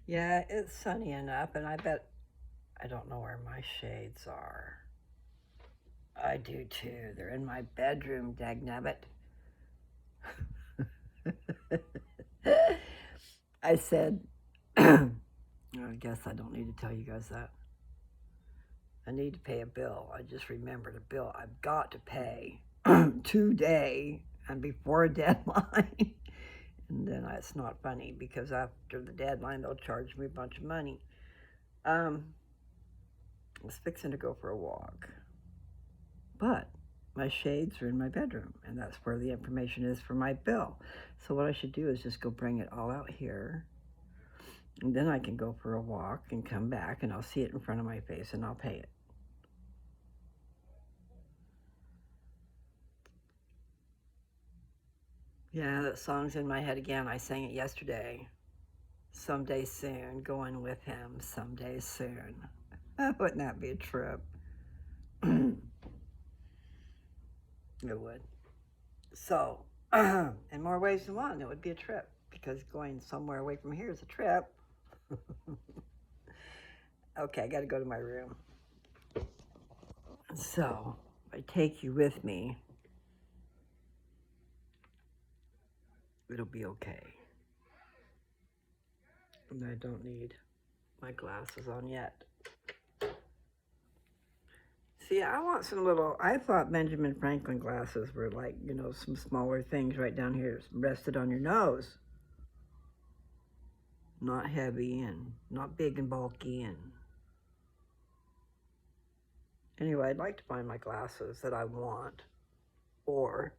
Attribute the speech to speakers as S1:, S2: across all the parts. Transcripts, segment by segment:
S1: Yeah, it's sunny enough, and I bet I don't know where my shades are. I do too. They're in my bedroom, dagnabbit. I said, I guess I don't need to tell you guys that. I need to pay a bill. I just remembered a bill I've got to pay today and before a deadline. And then it's not funny because after the deadline, they'll charge me a bunch of money. I was fixing to go for a walk, but my shades are in my bedroom, and that's where the information is for my bill. So what I should do is just go bring it all out here, and then I can go for a walk and come back, and I'll see it in front of my face, and I'll pay it. Yeah, that song's in my head again. I sang it yesterday. Someday soon, going with him someday soon. Wouldn't that be a trip? It would. So, in more ways than one, it would be a trip because going somewhere away from here is a trip. Okay, I got to go to my room. So, if I take you with me, it'll be okay. And I don't need my glasses on yet. See, I want some little, I thought Benjamin Franklin glasses were like, some smaller things right down here rested on your nose. Not heavy and not big and bulky. And anyway, I'd like to find my glasses that I want. Or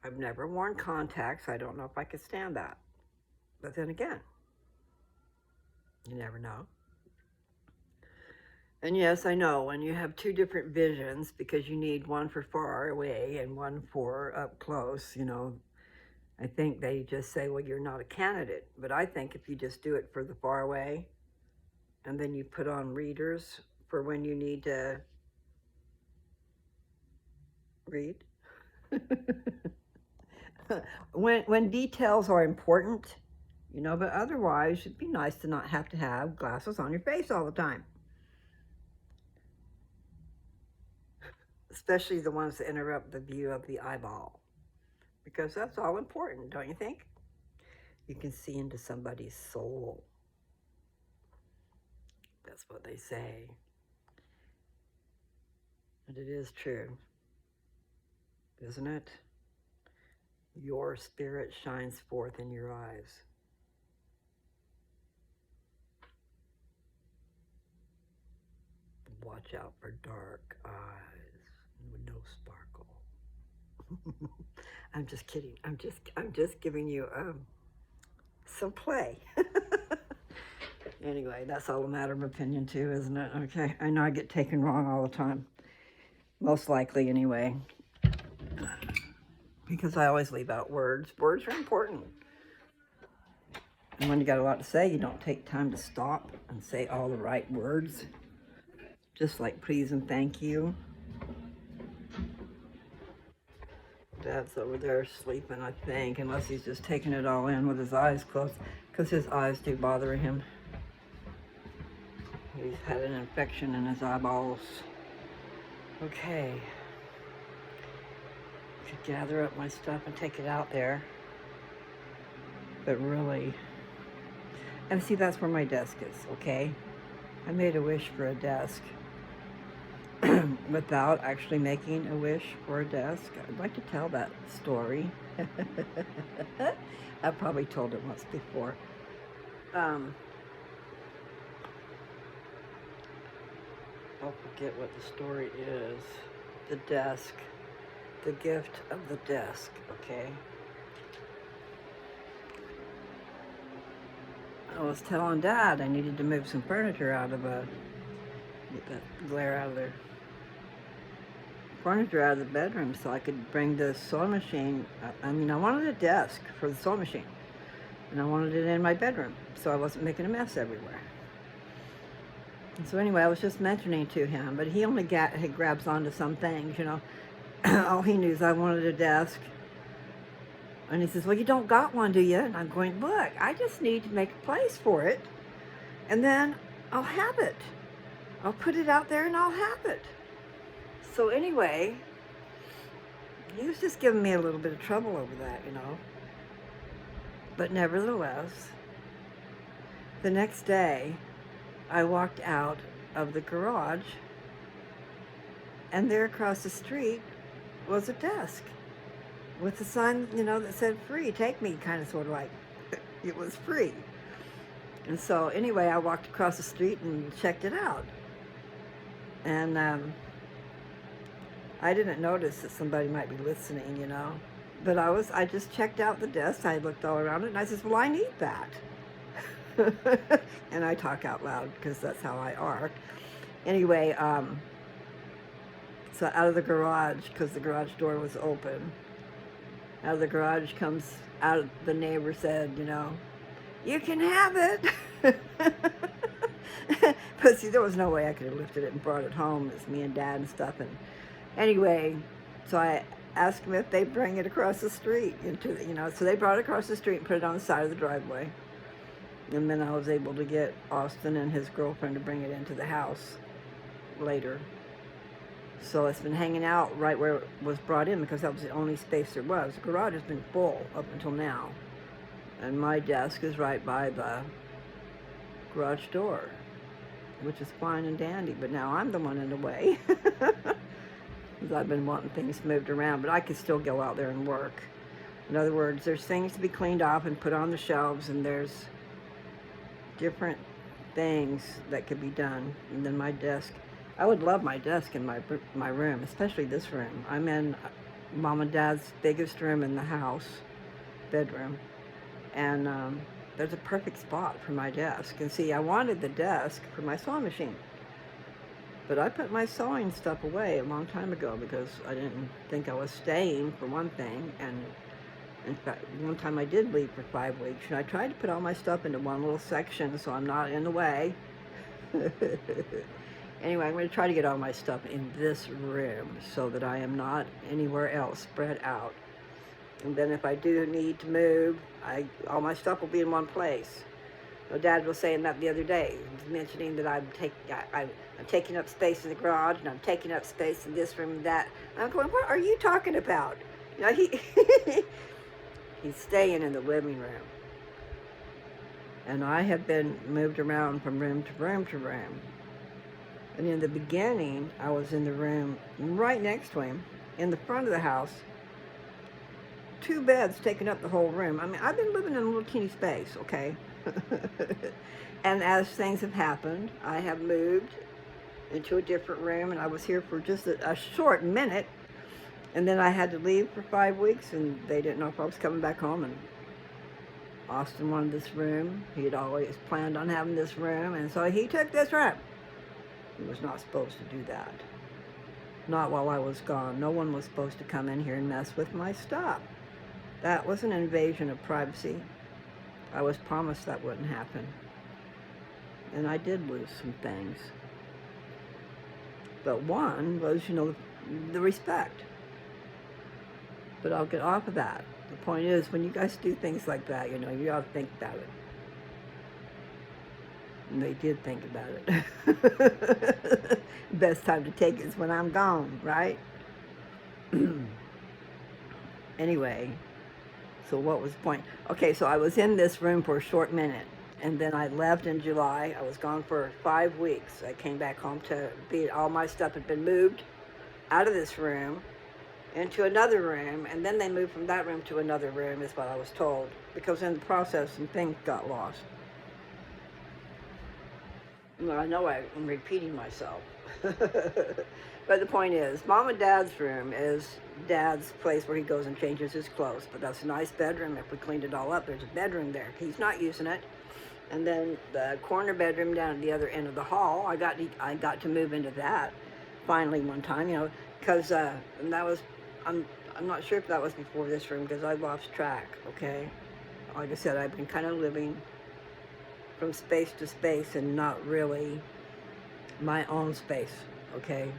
S1: I've never worn contacts. I don't know if I could stand that. But then again, you never know. And yes, I know when you have two different visions, because you need one for far away and one for up close, I think they just say, well, you're not a candidate. But I think if you just do it for the far away and then you put on readers for when you need to read. when details are important, but otherwise it'd be nice to not have to have glasses on your face all the time. Especially the ones that interrupt the view of the eyeball. Because that's all important, don't you think? You can see into somebody's soul. That's what they say. And it is true, isn't it? Your spirit shines forth in your eyes. Watch out for dark eyes with no sparkle. I'm just kidding. I'm just giving you some play. Anyway, that's all a matter of opinion too, isn't it? Okay, I know I get taken wrong all the time. Most likely, anyway. Because I always leave out words. Words are important. And when you got a lot to say, you don't take time to stop and say all the right words. Just like please and thank you. Dad's over there sleeping, I think, unless he's just taking it all in with his eyes closed, because his eyes do bother him. He's had an infection in his eyeballs. Okay. I could gather up my stuff and take it out there. But really, and see, that's where my desk is, okay? I made a wish for a desk without actually making a wish for a desk. I'd like to tell that story. I've probably told it once before. I'll forget what the story is. The desk. The gift of the desk, okay? I was telling Dad I needed to move some furniture out of get that glare out of there. Furniture out of the bedroom so I could bring the sewing machine. I wanted a desk for the sewing machine, and I wanted it in my bedroom so I wasn't making a mess everywhere. And so anyway, I was just mentioning to him, but he only he grabs onto some things, All he knew is I wanted a desk. And he says, well, you don't got one, do you? And I'm going, look, I just need to make a place for it, and then I'll have it. I'll put it out there and I'll have it. So anyway, he was just giving me a little bit of trouble over that, you know. But nevertheless, the next day, I walked out of the garage, and there across the street was a desk with a sign, you know, that said free, take me, kind of sort of like it was free. And so anyway, I walked across the street and checked it out. And I didn't notice that somebody might be listening, you know. But I just checked out the desk. I looked all around it, and I said, well, I need that. And I talk out loud because that's how I are. Anyway, so out of the garage, because the garage door was open, out of the garage comes out, the neighbor said, you know, you can have it. But see, there was no way I could have lifted it and brought it home. It's me and Dad and stuff. And anyway, so I asked them if they'd bring it across the street into the, you know, so they brought it across the street and put it on the side of the driveway. And then I was able to get Austin and his girlfriend to bring it into the house later. So it's been hanging out right where it was brought in because that was the only space there was. The garage has been full up until now. And my desk is right by the garage door, which is fine and dandy. But now I'm the one in the way. Because I've been wanting things moved around, but I could still go out there and work. In other words, there's things to be cleaned off and put on the shelves, and there's different things that could be done. And then my desk, I would love my desk in my room, especially this room. I'm in Mom and Dad's biggest room in the house, bedroom, and there's a perfect spot for my desk. And see, I wanted the desk for my sewing machine, but I put my sewing stuff away a long time ago because I didn't think I was staying, for one thing. And in fact, one time I did leave for 5 weeks, and I tried to put all my stuff into one little section so I'm not in the way. Anyway, I'm going to try to get all my stuff in this room so that I am not anywhere else spread out. And then if I do need to move, all my stuff will be in one place. Well, Dad was saying that the other day, mentioning that I'm taking up space in the garage, and I'm taking up space in this room and that. And I'm going, what are you talking about? You know, he's staying in the living room. And I have been moved around from room to room to room. And in the beginning, I was in the room right next to him, in the front of the house. 2 beds taking up the whole room. I mean, I've been living in a little teeny space, okay? And as things have happened, I have moved into a different room, and I was here for just a short minute, and then I had to leave for 5 weeks, and they didn't know if I was coming back home, and Austin wanted this room. He had always planned on having this room, and so he took this room. He was not supposed to do that. Not while I was gone. No one was supposed to come in here and mess with my stuff. That was an invasion of privacy. I was promised that wouldn't happen. And I did lose some things. But one was, you know, the respect. But I'll get off of that. The point is, when you guys do things like that, you know, you ought to think about it. And they did think about it. Best time to take it is when I'm gone, right? Anyway, so what was the point? Okay, so I was in this room for a short minute, and then I left in July. I was gone for 5 weeks. I came back home to all my stuff had been moved out of this room into another room, and then they moved from that room to another room, is what I was told, because in the process some things got lost. Well, I know I'm repeating myself. But the point is, Mom and Dad's room is Dad's place where he goes and changes his clothes. But that's a nice bedroom. If we cleaned it all up, there's a bedroom there. He's not using it. And then the corner bedroom down at the other end of the hall, I got to move into that finally one time, you know, because and that was, I'm not sure if that was before this room because I lost track, okay? Like I said, I've been kind of living from space to space and not really my own space, okay?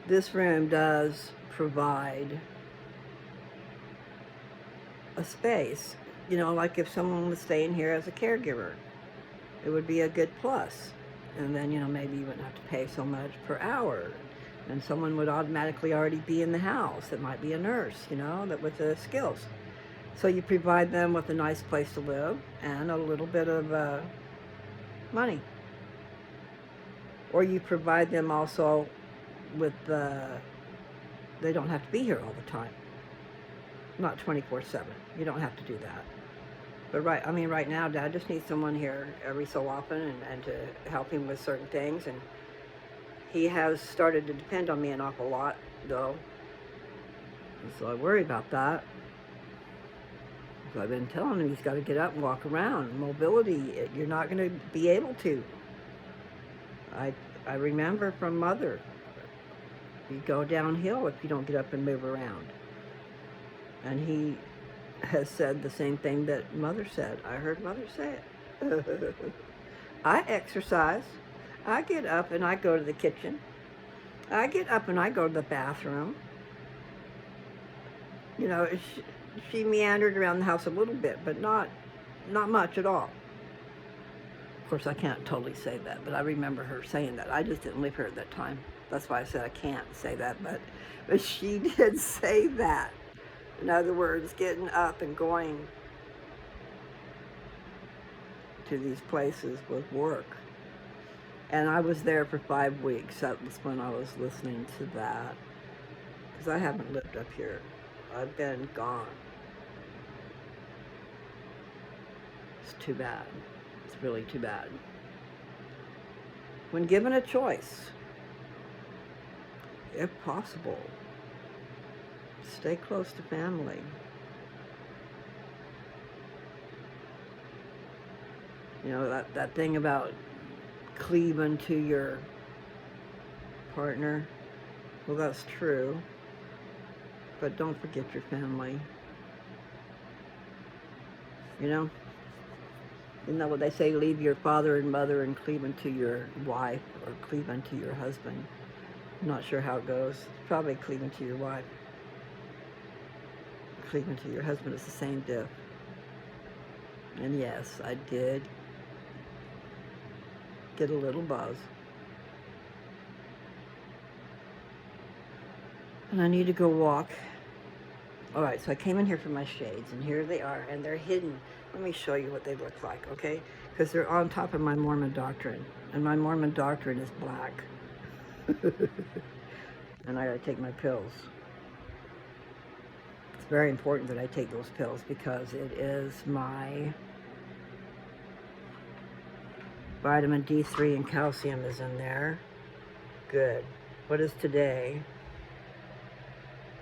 S1: This room does provide a space. You know, like if someone was staying here as a caregiver, it would be a good plus. And then, you know, maybe you wouldn't have to pay so much per hour. And someone would automatically already be in the house. It might be a nurse, you know, that with the skills. So you provide them with a nice place to live and a little bit of money. Or you provide them also with they don't have to be here all the time. Not 24/7. You don't have to do that. But right now, Dad just needs someone here every so often and to help him with certain things. And he has started to depend on me an awful lot, though. And so I worry about that. So I've been telling him he's got to get up and walk around. Mobility, you're not going to be able to. I remember from Mother, you go downhill if you don't get up and move around. And he has said the same thing that Mother said. I heard Mother say it. I exercise. I get up and I go to the kitchen. I get up and I go to the bathroom. You know, she meandered around the house a little bit, but not much at all. Of course, I can't totally say that, but I remember her saying that. I just didn't live here at that time. That's why I said I can't say that, but she did say that. In other words, getting up and going to these places with work. And I was there for 5 weeks. That was when I was listening to that. Because I haven't lived up here. I've been gone. It's too bad. It's really too bad. When given a choice, if possible, stay close to family. You know, that thing about cleaving to your partner, well, that's true. But don't forget your family. You know? Isn't that what they say? Leave your father and mother and cleave unto your wife, or cleave unto your husband. I'm not sure how it goes. Probably cleave unto your wife. Cleave unto your husband is the same diff. And yes, I did get a little buzz. And I need to go walk. Alright, so I came in here for my shades, and here they are, and they're hidden. Let me show you what they look like, okay? Because they're on top of my Mormon doctrine, and my Mormon doctrine is black. And I gotta take my pills. It's very important that I take those pills because it is my vitamin D3 and calcium is in there. Good. What is today?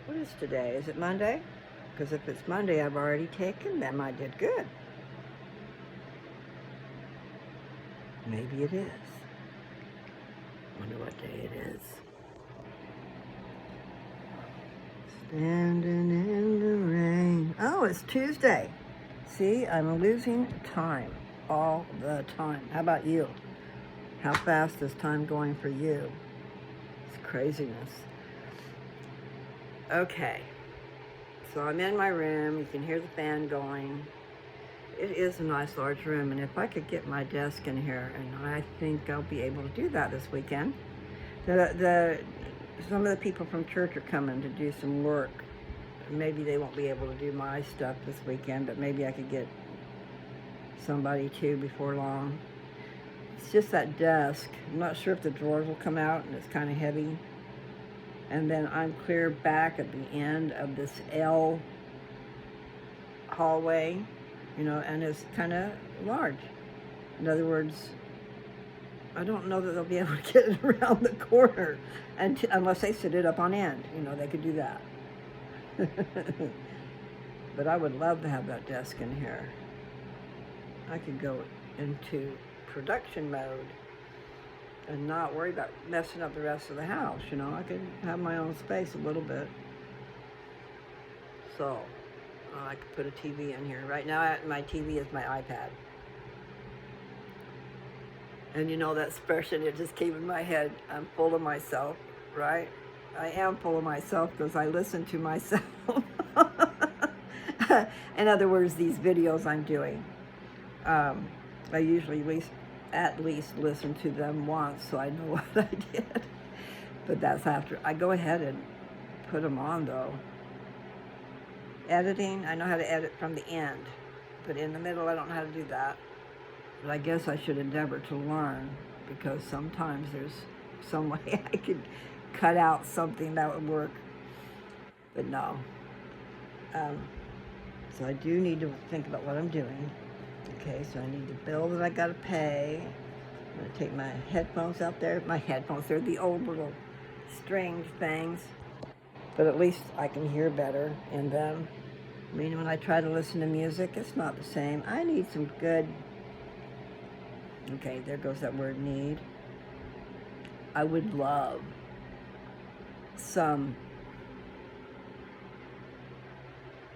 S1: What is today? Is it Monday? Because if it's Monday, I've already taken them. I did good. Maybe it is. Wonder what day it is. Standing in the rain. Oh, it's Tuesday. See, I'm losing time all the time. How about you? How fast is time going for you? It's craziness. Okay. So I'm in my room. You can hear the fan going. It is a nice large room, and if I could get my desk in here, and I think I'll be able to do that this weekend. Some of the people from church are coming to do some work. Maybe they won't be able to do my stuff this weekend, but maybe I could get somebody too before long. It's just that desk. I'm not sure if the drawers will come out, and it's kind of heavy. And then I'm clear back at the end of this L hallway, you know, and it's kind of large. In other words, I don't know that they'll be able to get it around the corner unless they sit it up on end. You know, they could do that. But I would love to have that desk in here. I could go into production mode and not worry about messing up the rest of the house, you know. I could have my own space a little bit. So, I could put a TV in here. Right now, my TV is my iPad. And you know that expression, it just came in my head, I'm full of myself, right? I am full of myself because I listen to myself. In other words, these videos I'm doing, I usually at least listen to them once so I know what I did. But that's after. I go ahead and put them on, though. Editing, I know how to edit from the end. But in the middle, I don't know how to do that. But I guess I should endeavor to learn, because sometimes there's some way I could cut out something that would work. But no. So I do need to think about what I'm doing. Okay, so I need the bill that I gotta pay. I'm gonna take my headphones out there. My headphones, they're the old little string things. But at least I can hear better in them. I mean, when I try to listen to music, it's not the same. I need some good... Okay, there goes that word, need. I would love some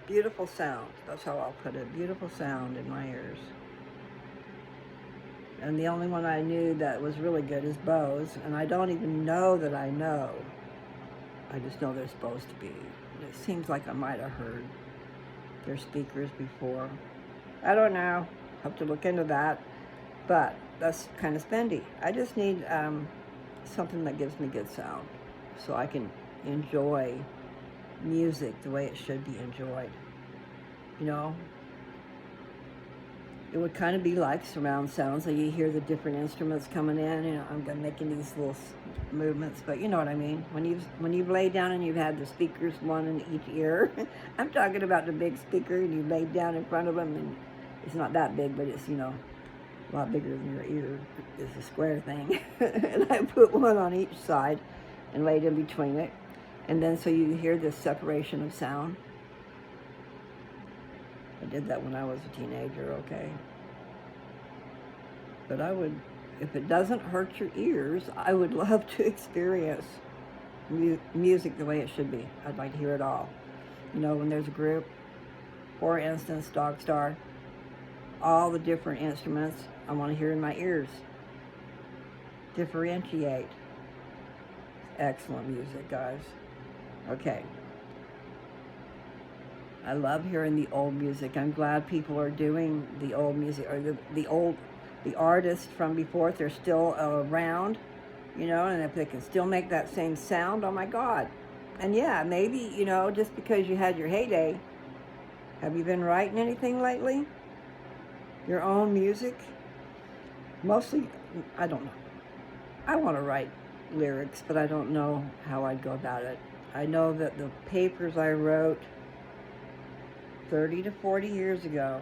S1: beautiful sound. That's how I'll put it. Beautiful sound in my ears. And the only one I knew that was really good is Bose. And I don't even know that I know. I just know they're supposed to be. It seems like I might have heard their speakers before. I don't know. Have to look into that. But that's kind of spendy. I just need something that gives me good sound, so I can enjoy music the way it should be enjoyed. You know, it would kind of be like surround sound, so you hear the different instruments coming in. You know, I'm making these little movements, but you know what I mean. When you've laid down and you've had the speakers, one in each ear. I'm talking about the big speaker, and you laid down in front of them, and it's not that big, but it's, you know, a lot bigger than your ear. It's a square thing. And I put one on each side and laid in between it. And then so you hear this separation of sound. I did that when I was a teenager, okay? But I would, if it doesn't hurt your ears, I would love to experience music the way it should be. I'd like to hear it all. You know, when there's a group, for instance, Dog Star, all the different instruments I want to hear in my ears. Differentiate. Excellent music, guys. Okay. I love hearing the old music. I'm glad people are doing the old music, or the artists from before, if they're still around, you know, and if they can still make that same sound, oh my God. And yeah, maybe, you know, just because you had your heyday, have you been writing anything lately? Your own music? Mostly, I don't know. I want to write lyrics, but I don't know how I'd go about it. I know that the papers I wrote 30 to 40 years ago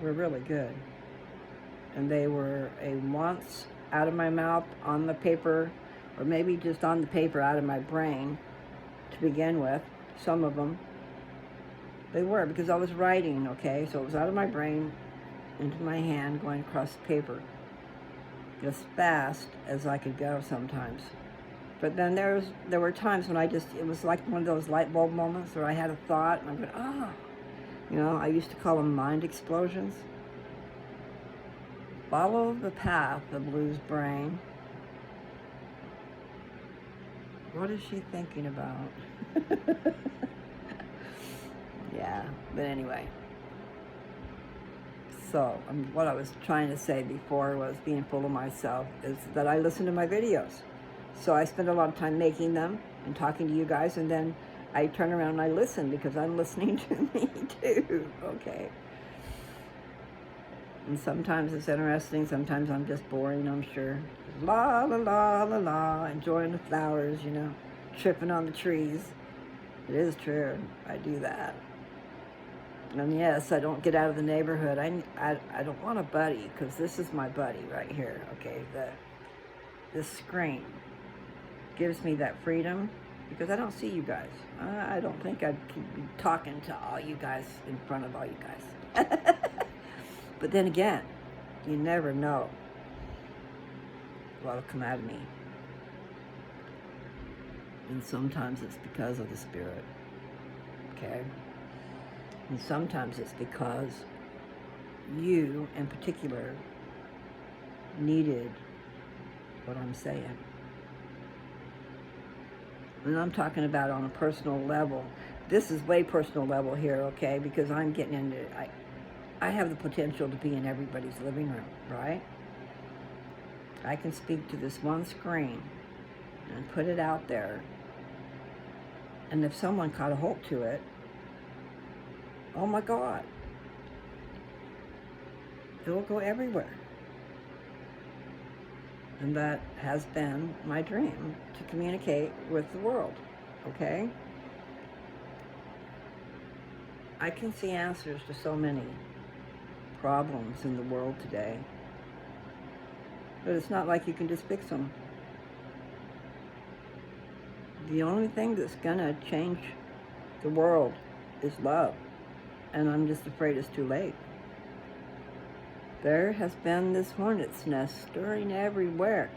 S1: were really good. And they were a once out of my mouth on the paper, or maybe just on the paper out of my brain to begin with, some of them. They were, because I was writing, okay? So it was out of my brain into my hand, going across the paper as fast as I could go sometimes. But then there were times when it was like one of those light bulb moments where I had a thought and I'm going, oh. You know, I used to call them mind explosions. Follow the path of Lou's brain. What is she thinking about? Yeah, but anyway. So, what I was trying to say before was being full of myself, is that I listen to my videos. So I spend a lot of time making them and talking to you guys, and then I turn around and I listen, because I'm listening to me too, okay? And sometimes it's interesting, sometimes I'm just boring, I'm sure. La, la, la, la, la, enjoying the flowers, you know, tripping on the trees. It is true, I do that. And yes, I don't get out of the neighborhood. I don't want a buddy, because this is my buddy right here, okay? This screen gives me that freedom, because I don't see you guys. I don't think I'd be talking to all you guys in front of all you guys. But then again, you never know what'll come out of me. And sometimes it's because of the Spirit, okay? And sometimes it's because you, in particular, needed what I'm saying. And I'm talking about on a personal level. this is way personal level here, okay? Because I'm getting into, I have the potential to be in everybody's living room, right? I can speak to this one screen and put it out there. And if someone caught a hold to it, oh my God, it will go everywhere. And that has been my dream, to communicate with the world, okay? I can see answers to so many problems in the world today, but it's not like you can just fix them. The only thing that's gonna change the world is love, and I'm just afraid it's too late. There has been this hornet's nest stirring everywhere,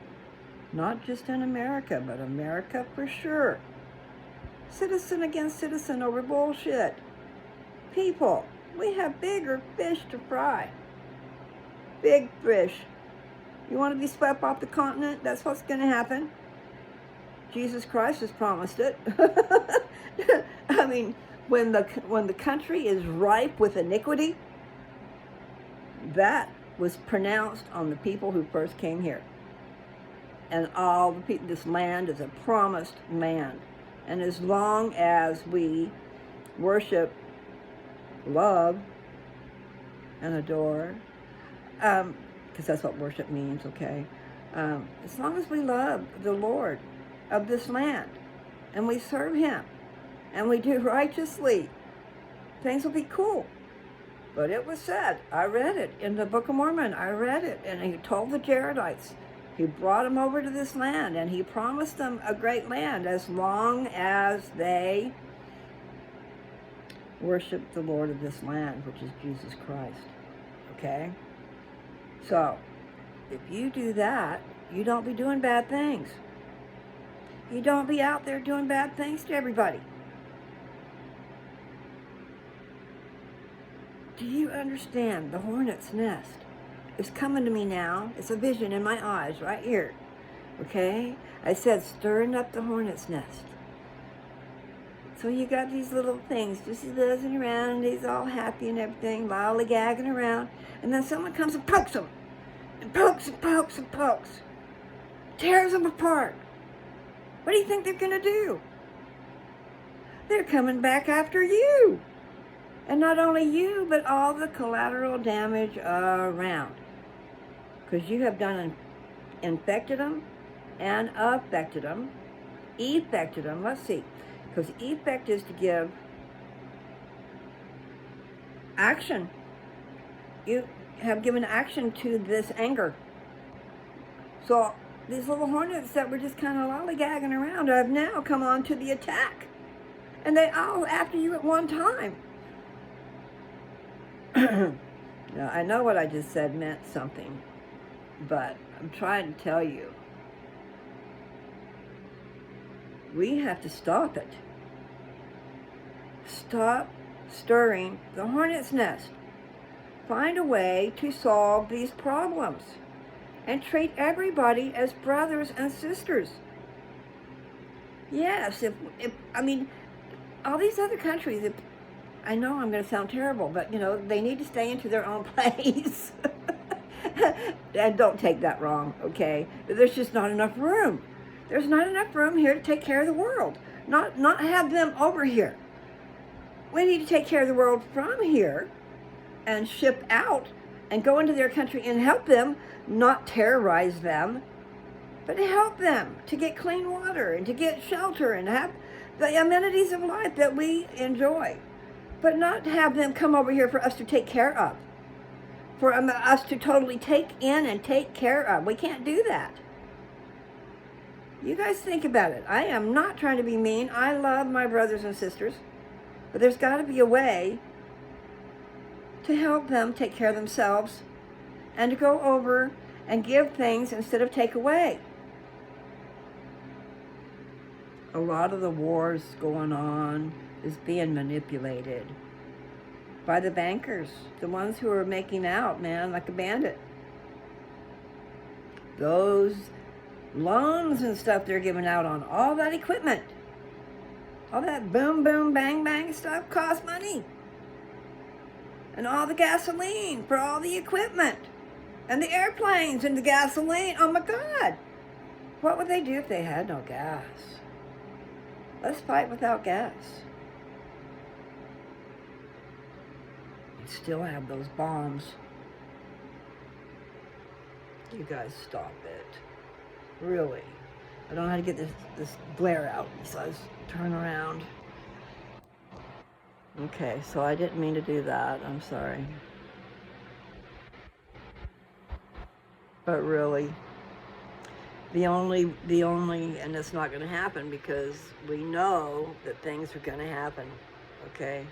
S1: not just in America, but America for sure. Citizen against citizen over bullshit. People, we have bigger fish to fry. Big fish. You want to be swept off the continent? That's what's going to happen. Jesus Christ has promised it. I mean, when the country is ripe with iniquity, that was pronounced on the people who first came here. And all the people, this land is a promised land. And as long as we worship, love, and adore, because that's what worship means, okay? As long as we love the Lord of this land, and we serve Him, and we do righteously, things will be cool. But it was said, I read it in the Book of Mormon, I read it, and He told the Jaredites, He brought them over to this land, and He promised them a great land as long as they worship the Lord of this land, which is Jesus Christ, okay? So, if you do that, you don't be doing bad things. You don't be out there doing bad things to everybody. Do you understand? The hornet's nest is coming to me now. It's a vision in my eyes right here. Okay? I said stirring up the hornet's nest. So you got these little things just buzzing around, he's all happy and everything, lollygagging around, and then someone comes and pokes them. And pokes and pokes and pokes. Tears them apart. What do you think they're going to do? They're coming back after you. And not only you, but all the collateral damage around. Because you have done infected them and affected them. Effected them. Let's see. Because effect is to give action. You have given action to this anger. So these little hornets that were just kind of lollygagging around have now come on to the attack. And they all after you at one time. Now, I know what I just said meant something, but I'm trying to tell you, we have to stop it. Stop stirring the hornet's nest. Find a way to solve these problems and treat everybody as brothers and sisters. Yes, I mean, all these other countries, I know I'm going to sound terrible, but, you know, they need to stay into their own place. And don't take that wrong, okay? There's just not enough room. There's not enough room here to take care of the world. Not have them over here. We need to take care of the world from here and ship out and go into their country and help them, not terrorize them, but help them to get clean water and to get shelter and have the amenities of life that we enjoy. But not have them come over here for us to take care of. For us to totally take in and take care of. We can't do that. You guys think about it. I am not trying to be mean. I love my brothers and sisters. But there's got to be a way to help them take care of themselves and to go over and give things instead of take away. A lot of the wars going on is being manipulated by the bankers, the ones who are making out, man, like a bandit. Those loans and stuff they're giving out on all that equipment. All that boom, boom, bang, bang stuff costs money. And all the gasoline for all the equipment. And the airplanes and the gasoline. Oh my God. What would they do if they had no gas? Let's fight without gas. You'd still have those bombs. You guys stop it. Really. I don't know how to get this glare out, so let's turn around. Okay, so I didn't mean to do that. I'm sorry. But really, the only, and it's not going to happen because we know that things are going to happen, okay?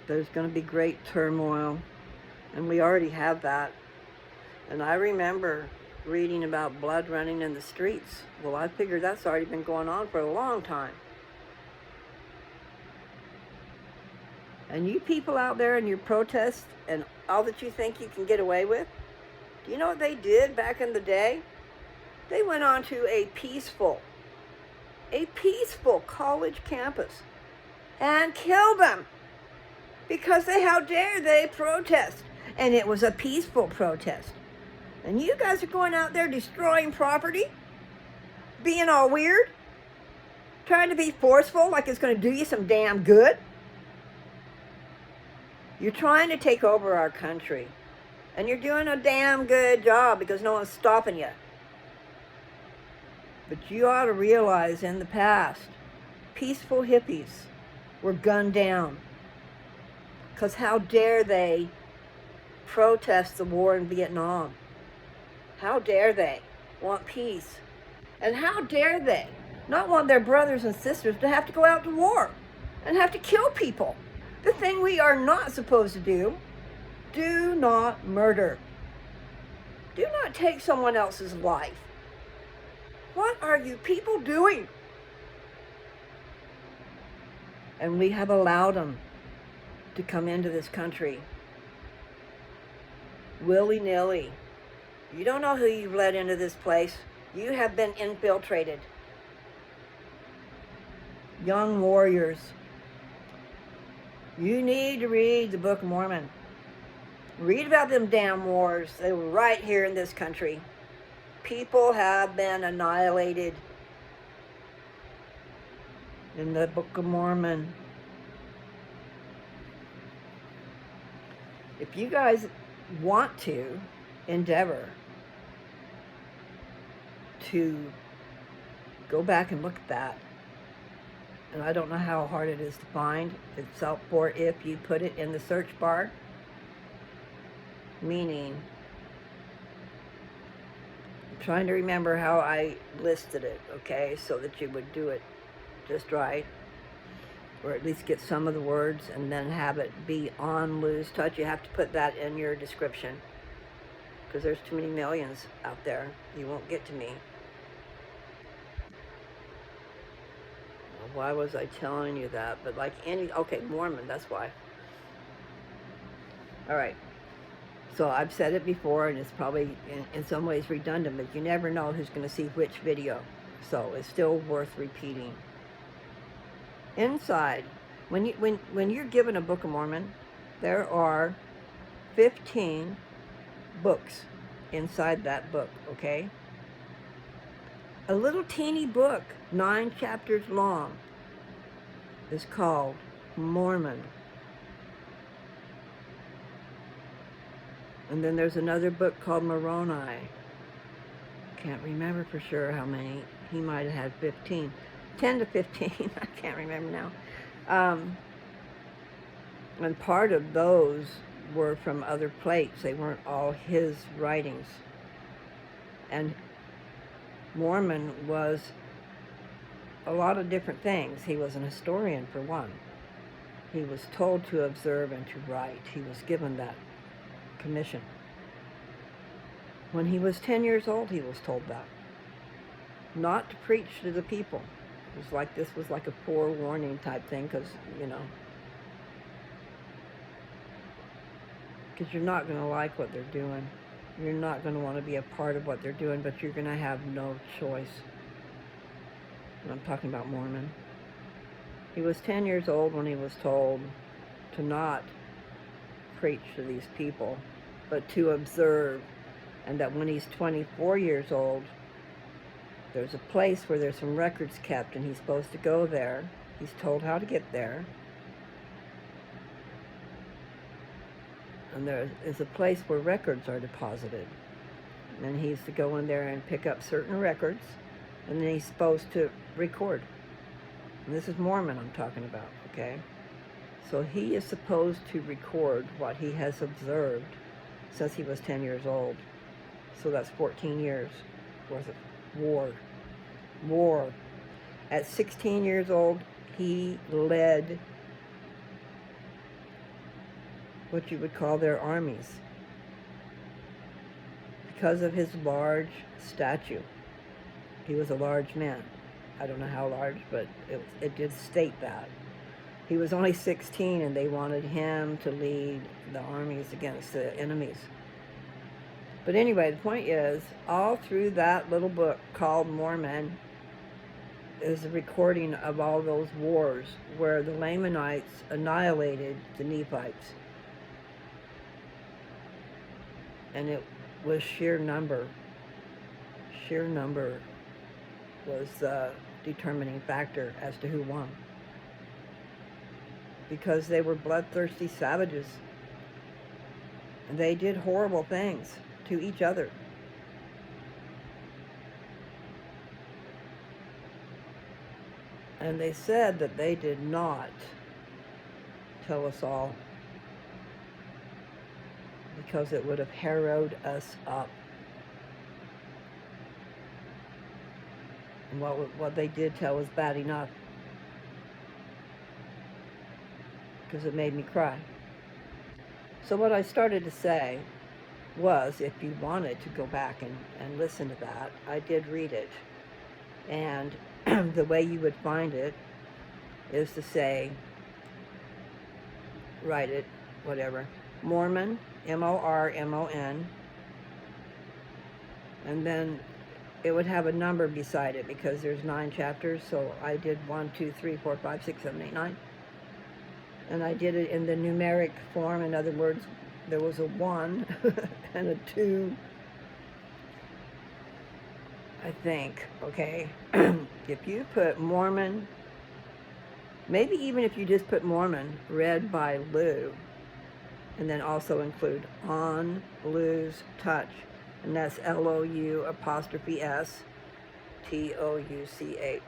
S1: There's going to be great turmoil, and we already have that. And I remember reading about blood running in the streets. Well, I figured that's already been going on for a long time. And you people out there in your protests and all that you think you can get away with, do you know what they did back in the day? They went on to a peaceful college campus and killed them because how dare they protest? And it was a peaceful protest. And you guys are going out there destroying property, being all weird, trying to be forceful like it's going to do you some damn good. You're trying to take over our country, and you're doing a damn good job because no one's stopping you. But you ought to realize in the past, peaceful hippies were gunned down because how dare they protest the war in Vietnam? How dare they want peace? And how dare they not want their brothers and sisters to have to go out to war and have to kill people? The thing we are not supposed to do, do not murder. Do not take someone else's life. What are you people doing? And we have allowed them to come into this country willy-nilly. You don't know who you've let into this place. You have been infiltrated. Young warriors, you need to read the Book of Mormon. Read about them damn wars. They were right here in this country. People have been annihilated in the Book of Mormon. If you guys want to endeavor to go back and look at that, and I don't know how hard it is to find. It's out for if you put it in the search bar, meaning, I'm trying to remember how I listed it, okay, so that you would do it just right, or at least get some of the words and then have it be on Lose Touch. You have to put that in your description because there's too many millions out there. You won't get to me. Why was I telling you that? But like okay, Mormon, that's why. All right. So I've said it before, and it's probably in some ways redundant, but you never know who's going to see which video. So it's still worth repeating. Inside, when you're given a Book of Mormon, there are 15 books inside that book, okay? A little teeny book, 9 chapters long, is called Mormon. And then there's another book called Moroni. Can't remember for sure how many. He might have had 15. 10 to 15, I can't remember now. And part of those were from other plates. They weren't all his writings. And Mormon was a lot of different things. He was an historian, for one. He was told to observe and to write. He was given that commission. When he was 10 years old, he was told that. Not to preach to the people. It was like, this was like a forewarning type thing, because, you know, because you're not going to like what they're doing. You're not going to want to be a part of what they're doing, but you're going to have no choice. and I'm talking about Mormon. He was 10 years old when he was told to not preach to these people, but to observe, and that when he's 24 years old, there's a place where there's some records kept, and he's supposed to go there. He's told how to get there. And there is a place where records are deposited. And he's to go in there and pick up certain records, and then he's supposed to record. And this is Mormon I'm talking about, okay? So he is supposed to record what he has observed since he was 10 years old. So that's 14 years worth of war. At 16 years old, he led what you would call their armies because of his large stature. He was a large man. I don't know how large, but it did state that. He was only 16, and they wanted him to lead the armies against the enemies. But anyway, the point is, all through that little book called Mormon is a recording of all those wars where the Lamanites annihilated the Nephites. And it was sheer number. Sheer number was the determining factor as to who won. Because they were bloodthirsty savages. And they did horrible things to each other. And they said that they did not tell us all because it would have harrowed us up. And what they did tell was bad enough, because it made me cry. So what I started to say was, if you wanted to go back and listen to that, I did read it. And the way you would find it is to say, write it, whatever, Mormon, M-O-R-M-O-N, and then it would have a number beside it because there's 9 chapters, so I did 1, 2, 3, 4, 5, 6, 7, 8, 9. And I did it in the numeric form. In other words, there was a 1 and a 2, I think, okay? If you put Mormon, maybe even if you just put Mormon, read by Lou, and then also include On Lou's Touch, and that's L-O-U-S T-O-U-C-H.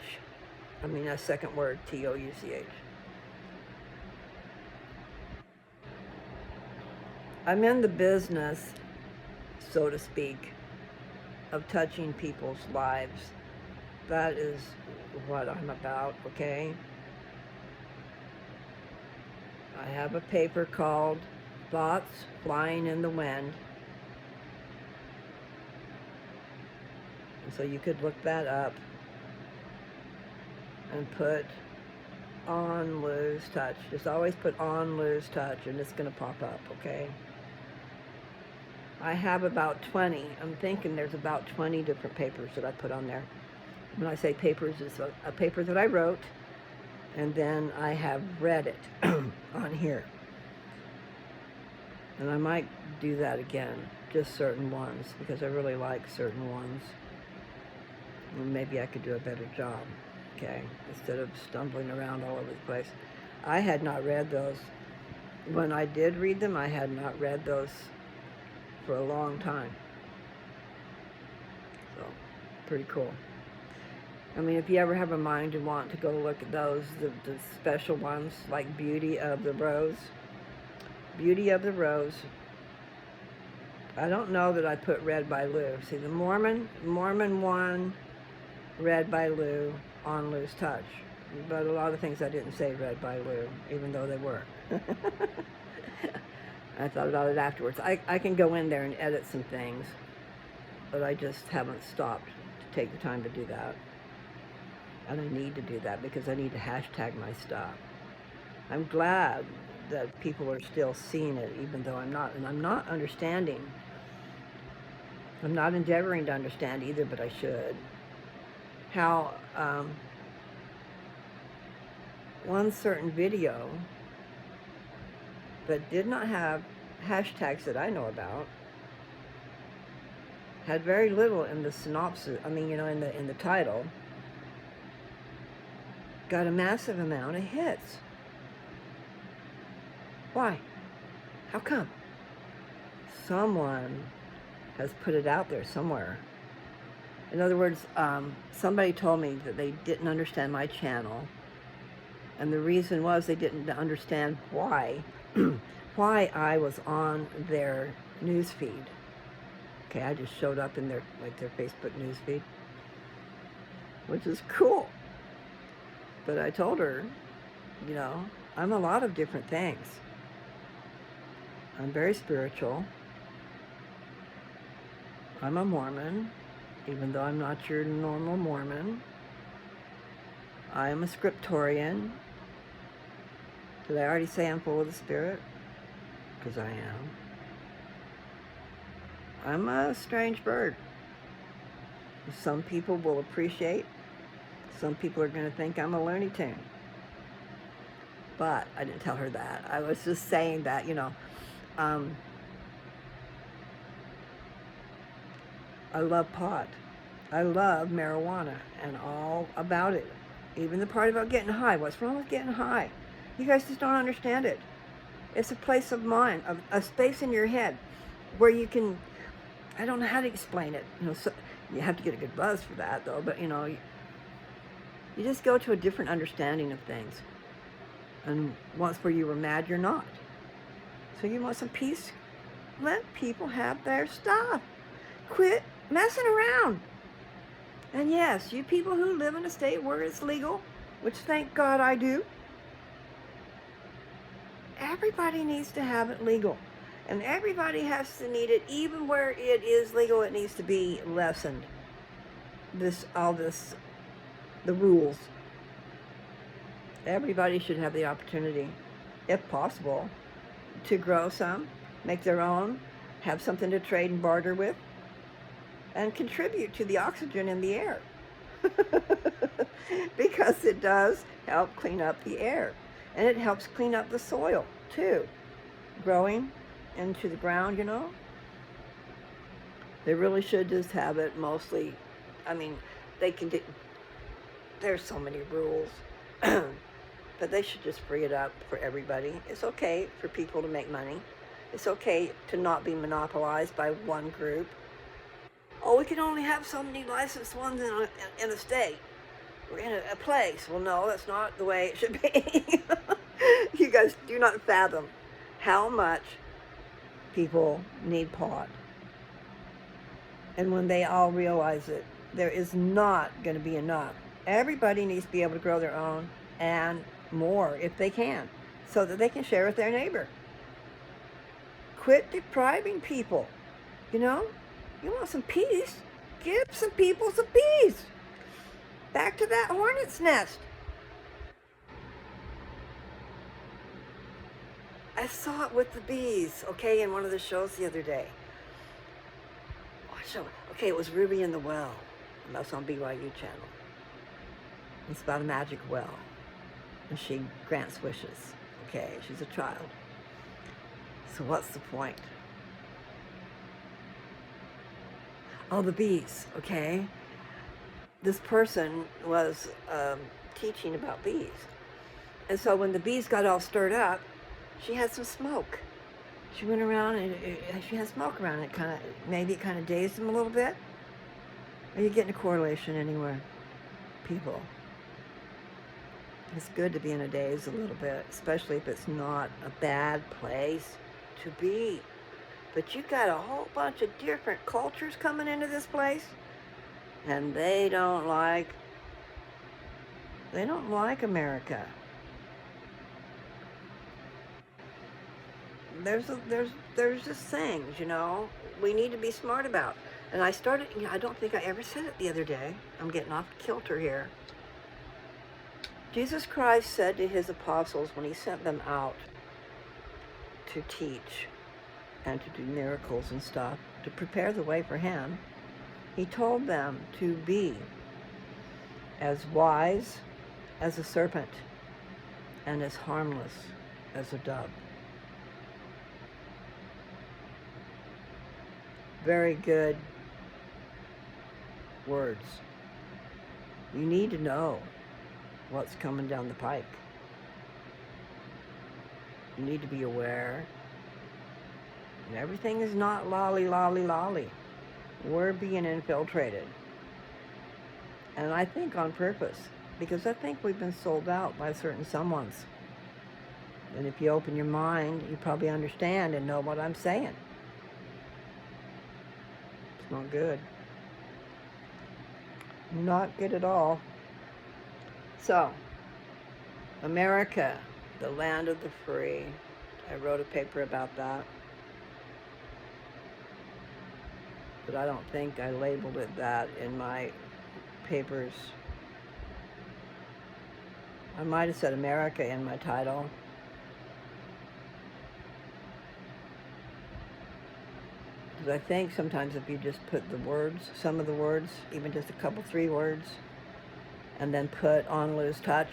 S1: I mean, that second word, T-O-U-C-H. I'm in the business, so to speak, of touching people's lives. That is what I'm about, okay? I have a paper called Thoughts Flying in the Wind. And so you could look that up and put On Lou's Touch. Just always put On Lou's Touch and it's going to pop up, okay? I have about 20. I'm thinking there's about 20 different papers that I put on there. When I say papers, it's a paper that I wrote, and then I have read it on here. And I might do that again, just certain ones, because I really like certain ones. And maybe I could do a better job, okay, instead of stumbling around all over the place. I had not read those. When I did read them, I had not read those for a long time. So, pretty cool. I mean, if you ever have a mind and want to go look at those, the special ones, like Beauty of the Rose. Beauty of the Rose. I don't know that I put read by Lou. See, the Mormon 1, read by Lou, On Lou's Touch. But a lot of things I didn't say read by Lou, even though they were. I thought about it afterwards. I can go in there and edit some things, but I just haven't stopped to take the time to do that. And I need to do that because I need to hashtag my stuff. I'm glad that people are still seeing it, even though I'm not. And I'm not understanding. I'm not endeavoring to understand either, but I should. How one certain video, but did not have hashtags that I know about, had very little in the synopsis, in the title, got a massive amount of hits. Why? How come? Someone has put it out there somewhere. In other words, somebody told me that they didn't understand my channel, and the reason was they didn't understand why I was on their news feed. Okay, I just showed up in their Facebook news feed, which is cool. But I told her, I'm a lot of different things. I'm very spiritual. I'm a Mormon, even though I'm not your normal Mormon. I am a scriptorian. Did I already say I'm full of the Spirit? Because I am. I'm a strange bird. Some people will appreciate. Some people are going to think I'm a Looney Tune. But I didn't tell her that. I was just saying that, I love pot. I love marijuana and all about it. Even the part about getting high. What's wrong with getting high? You guys just don't understand it. It's a place of mind, a space in your head where you can, I don't know how to explain it. So you have to get a good buzz for that, though. But, you just go to a different understanding of things. And once where you were mad, you're not. So you want some peace? Let people have their stuff. Quit messing around. And yes, you people who live in a state where it's legal, which thank God I do, everybody needs to have it legal. And everybody has to need it, even where it is legal, it needs to be lessened. The rules. Everybody should have the opportunity, if possible, to grow some, make their own, have something to trade and barter with, and contribute to the oxygen in the air. Because it does help clean up the air. And it helps clean up the soil, too. Growing into the ground, They really should just have it mostly. They can do, there's so many rules. But they should just free it up for everybody. It's okay for people to make money. It's okay to not be monopolized by one group. Oh, we can only have so many licensed ones in a state. We're in a place. Well, no, that's not the way it should be. You guys do not fathom how much people need pot. And when they all realize it, there is not going to be enough. Everybody needs to be able to grow their own and more if they can, so that they can share with their neighbor. Quit depriving people. You want some peace? Give some people some peace. Back to that hornet's nest. I saw it with the bees, in one of the shows the other day. What show? It was Ruby in the Well, and that's on BYU channel. It's about a magic well, and she grants wishes. She's a child. So what's the point? Oh, the bees, This person was teaching about bees. And so when the bees got all stirred up, she had some smoke. She went around and she had smoke around it. Maybe it kind of dazed them a little bit. Are you getting a correlation anywhere? People. It's good to be in a daze a little bit, especially if it's not a bad place to be. But you got a whole bunch of different cultures coming into this place, and they don't like America. There's just things, we need to be smart about. And I started, I don't think I ever said it the other day. I'm getting off kilter here. Jesus Christ said to his apostles when he sent them out to teach and to do miracles and stuff, to prepare the way for him, he told them to be as wise as a serpent and as harmless as a dove. Very good words. You need to know what's coming down the pike. You need to be aware. And everything is not lolly, lolly, lolly. We're being infiltrated. And I think on purpose, because I think we've been sold out by certain someones. And if you open your mind, you probably understand and know what I'm saying. It's not good. Not good at all. So, America, the land of the free. I wrote a paper about that. But I don't think I labeled it that in my papers. I might have said America in my title. Because I think sometimes if you just put the words, some of the words, even just a couple, 3 words, and then put on lose touch,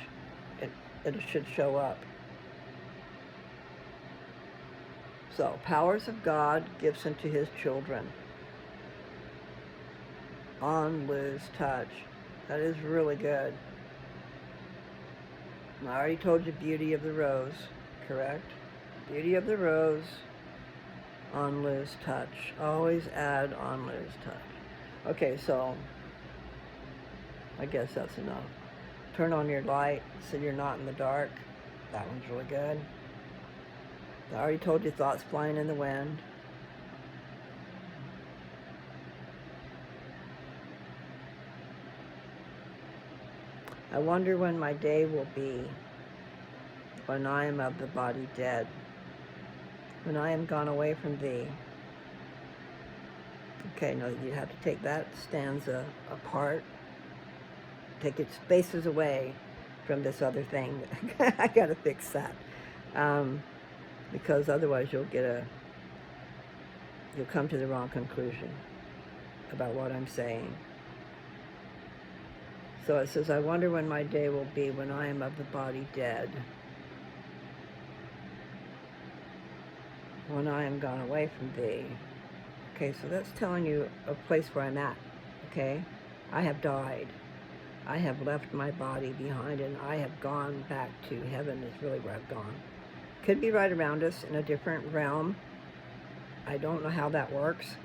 S1: it should show up. So, powers of God gives unto his children. On lose touch. That is really good. And I already told you beauty of the rose, correct? Beauty of the rose, on lose touch. Always add on lose touch. Okay, so I guess that's enough. Turn on your light so you're not in the dark. That one's really good. I already told you thoughts flying in the wind. I wonder when my day will be, when I am of the body dead, when I am gone away from thee. Okay, no, you have to take that stanza apart, take its spaces away from this other thing. I gotta fix that. Because otherwise you'll come to the wrong conclusion about what I'm saying. So it says, I wonder when my day will be, when I am of the body dead, when I am gone away from thee. Okay, so that's telling you a place where I'm at, okay? I have died. I have left my body behind, and I have gone back to heaven is really where I've gone. Could be right around us in a different realm. I don't know how that works.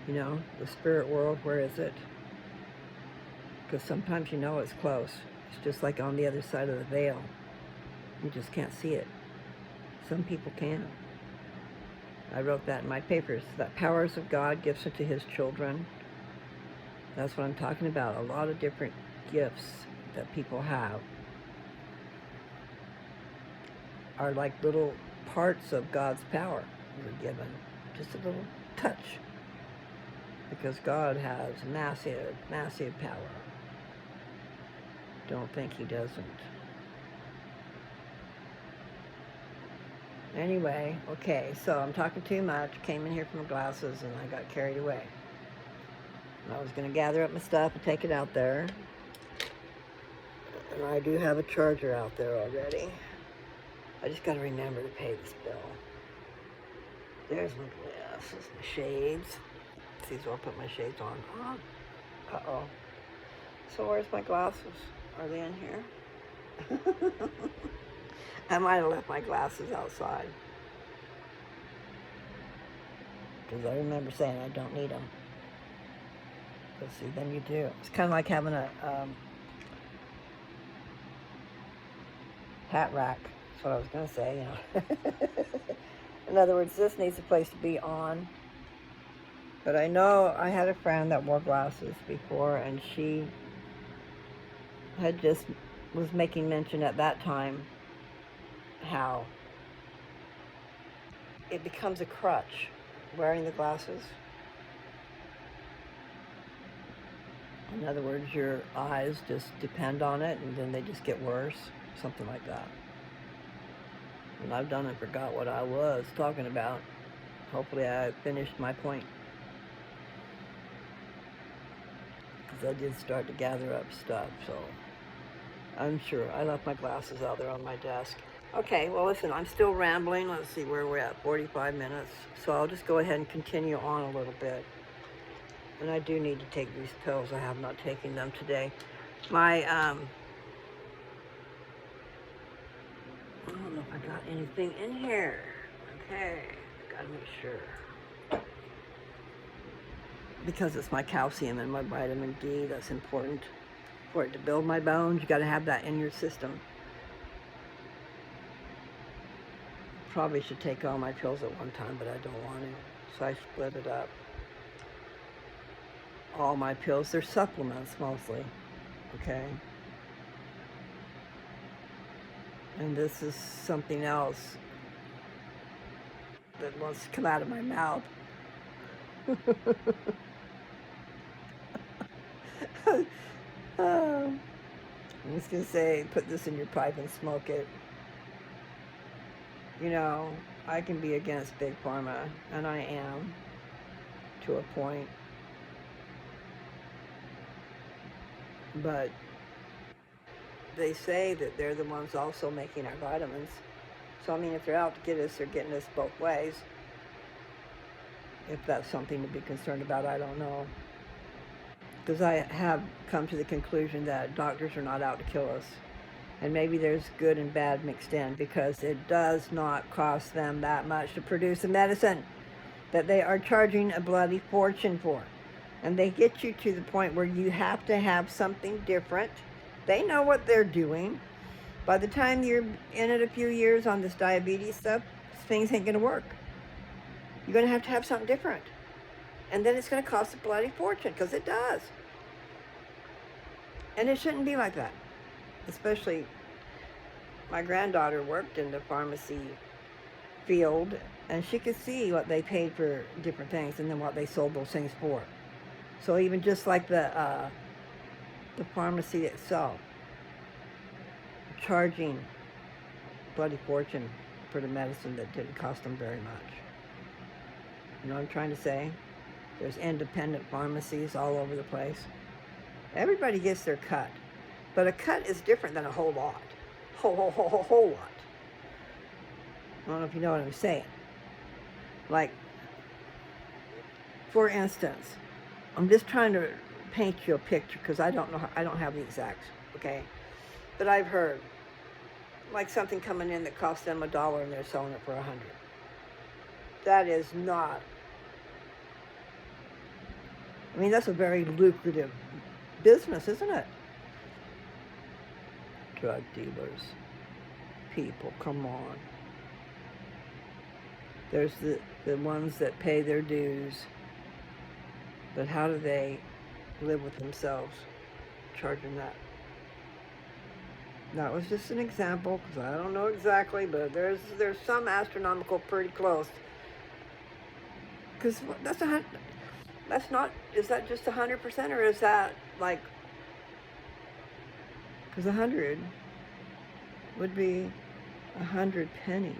S1: You know, the spirit world, where is it? Because sometimes you know it's close. It's just like on the other side of the veil. You just can't see it. Some people can. I wrote that in my papers, that powers of God gifts unto his children. That's what I'm talking about. A lot of different gifts that people have are like little parts of God's power we're given. Just a little touch. Because God has massive, massive power. Don't think he doesn't. Anyway, okay, so I'm talking too much. Came in here from my glasses and I got carried away. I was going to gather up my stuff and take it out there. And I do have a charger out there already. I just got to remember to pay this bill. There's my glasses, my shades. See, so I'll put my shades on. Uh-oh. So where's my glasses? Are they in here? I might have left my glasses outside. Because I remember saying I don't need them. But see, then you do. It's kind of like having a hat rack. That's what I was going to say, you know. In other words, this needs a place to be on. But I know I had a friend that wore glasses before, and she had just was making mention at that time how it becomes a crutch, wearing the glasses. In other words, your eyes just depend on it, and then they just get worse, something like that. And I've done and forgot what I was talking about. Hopefully I finished my point. Because I did start to gather up stuff, so I'm sure. I left my glasses out there on my desk. Okay, well, listen, I'm still rambling. Let's see where we're at, 45 minutes. So I'll just go ahead and continue on a little bit. And I do need to take these pills. I have not taken them today. My, I don't know if I got anything in here. Okay, gotta make sure. Because it's my calcium and my vitamin D that's important for it to build my bones. You gotta have that in your system. Probably should take all my pills at one time, but I don't want to, so I split it up. All my pills, they're supplements mostly, okay? And this is something else that wants to come out of my mouth. I'm just gonna say, put this in your pipe and smoke it. You know, I can be against Big Pharma, and I am, to a point. But they say that they're the ones also making our vitamins. So, I mean, if they're out to get us, they're getting us both ways. If that's something to be concerned about, I don't know. Because I have come to the conclusion that doctors are not out to kill us. And maybe there's good and bad mixed in, because it does not cost them that much to produce a medicine that they are charging a bloody fortune for. And they get you to the point where you have to have something different. They know what they're doing. By the time you're in it a few years on this diabetes stuff, things ain't gonna work. You're gonna have something different. And then it's gonna cost a bloody fortune, because it does. And it shouldn't be like that. Especially, my granddaughter worked in the pharmacy field, and she could see what they paid for different things and then what they sold those things for. So even just like the pharmacy itself, charging bloody fortune for the medicine that didn't cost them very much. You know what I'm trying to say? There's independent pharmacies all over the place. Everybody gets their cut. But a cut is different than a whole lot. Whole lot. I don't know if you know what I'm saying. Like, for instance, I'm just trying to paint you a picture, because I don't know, I don't have the exacts, okay? But I've heard, like, something coming in that costs them $1 and they're selling it for $100. That is not, I mean, that's a very lucrative business, isn't it? Drug dealers, people, come on. There's the ones that pay their dues, but how do they live with themselves charging that? That was just an example, because I don't know exactly, but there's some astronomical pretty close. Because that's not, is that just 100%, or is that like, because 100 would be 100 pennies.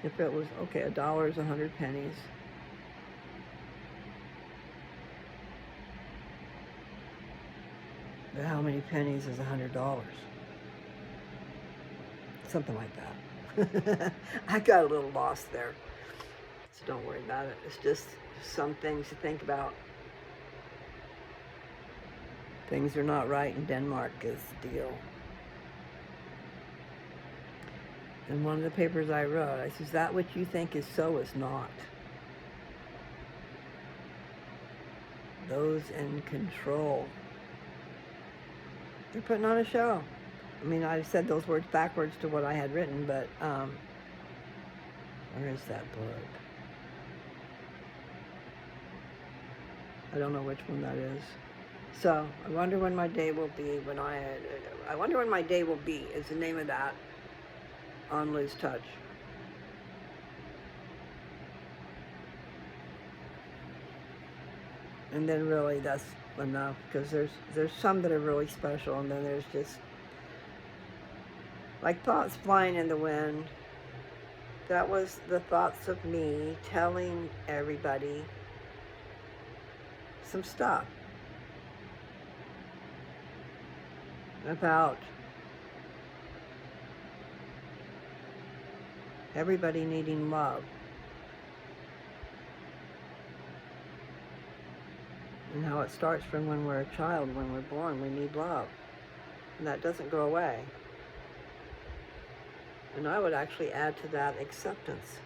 S1: If it was, okay, $1 is 100 pennies. But how many pennies is $100? Something like that. I got a little lost there. So don't worry about it. It's just some things to think about. Things are not right in Denmark is the deal. In one of the papers I wrote, I says, that what you think is so is not. Those in control, they're putting on a show. I mean, I said those words backwards to what I had written, but where is that book? I don't know which one that is. So, I wonder when my day will be, I wonder when my day will be, is the name of that, on Lose Touch. And then really that's enough, because there's some that are really special, and then there's just like thoughts flying in the wind. That was the thoughts of me telling everybody some stuff. about everybody needing love. And how it starts from when we're a child, when we're born, we need love. And that doesn't go away. And I would actually add to that acceptance.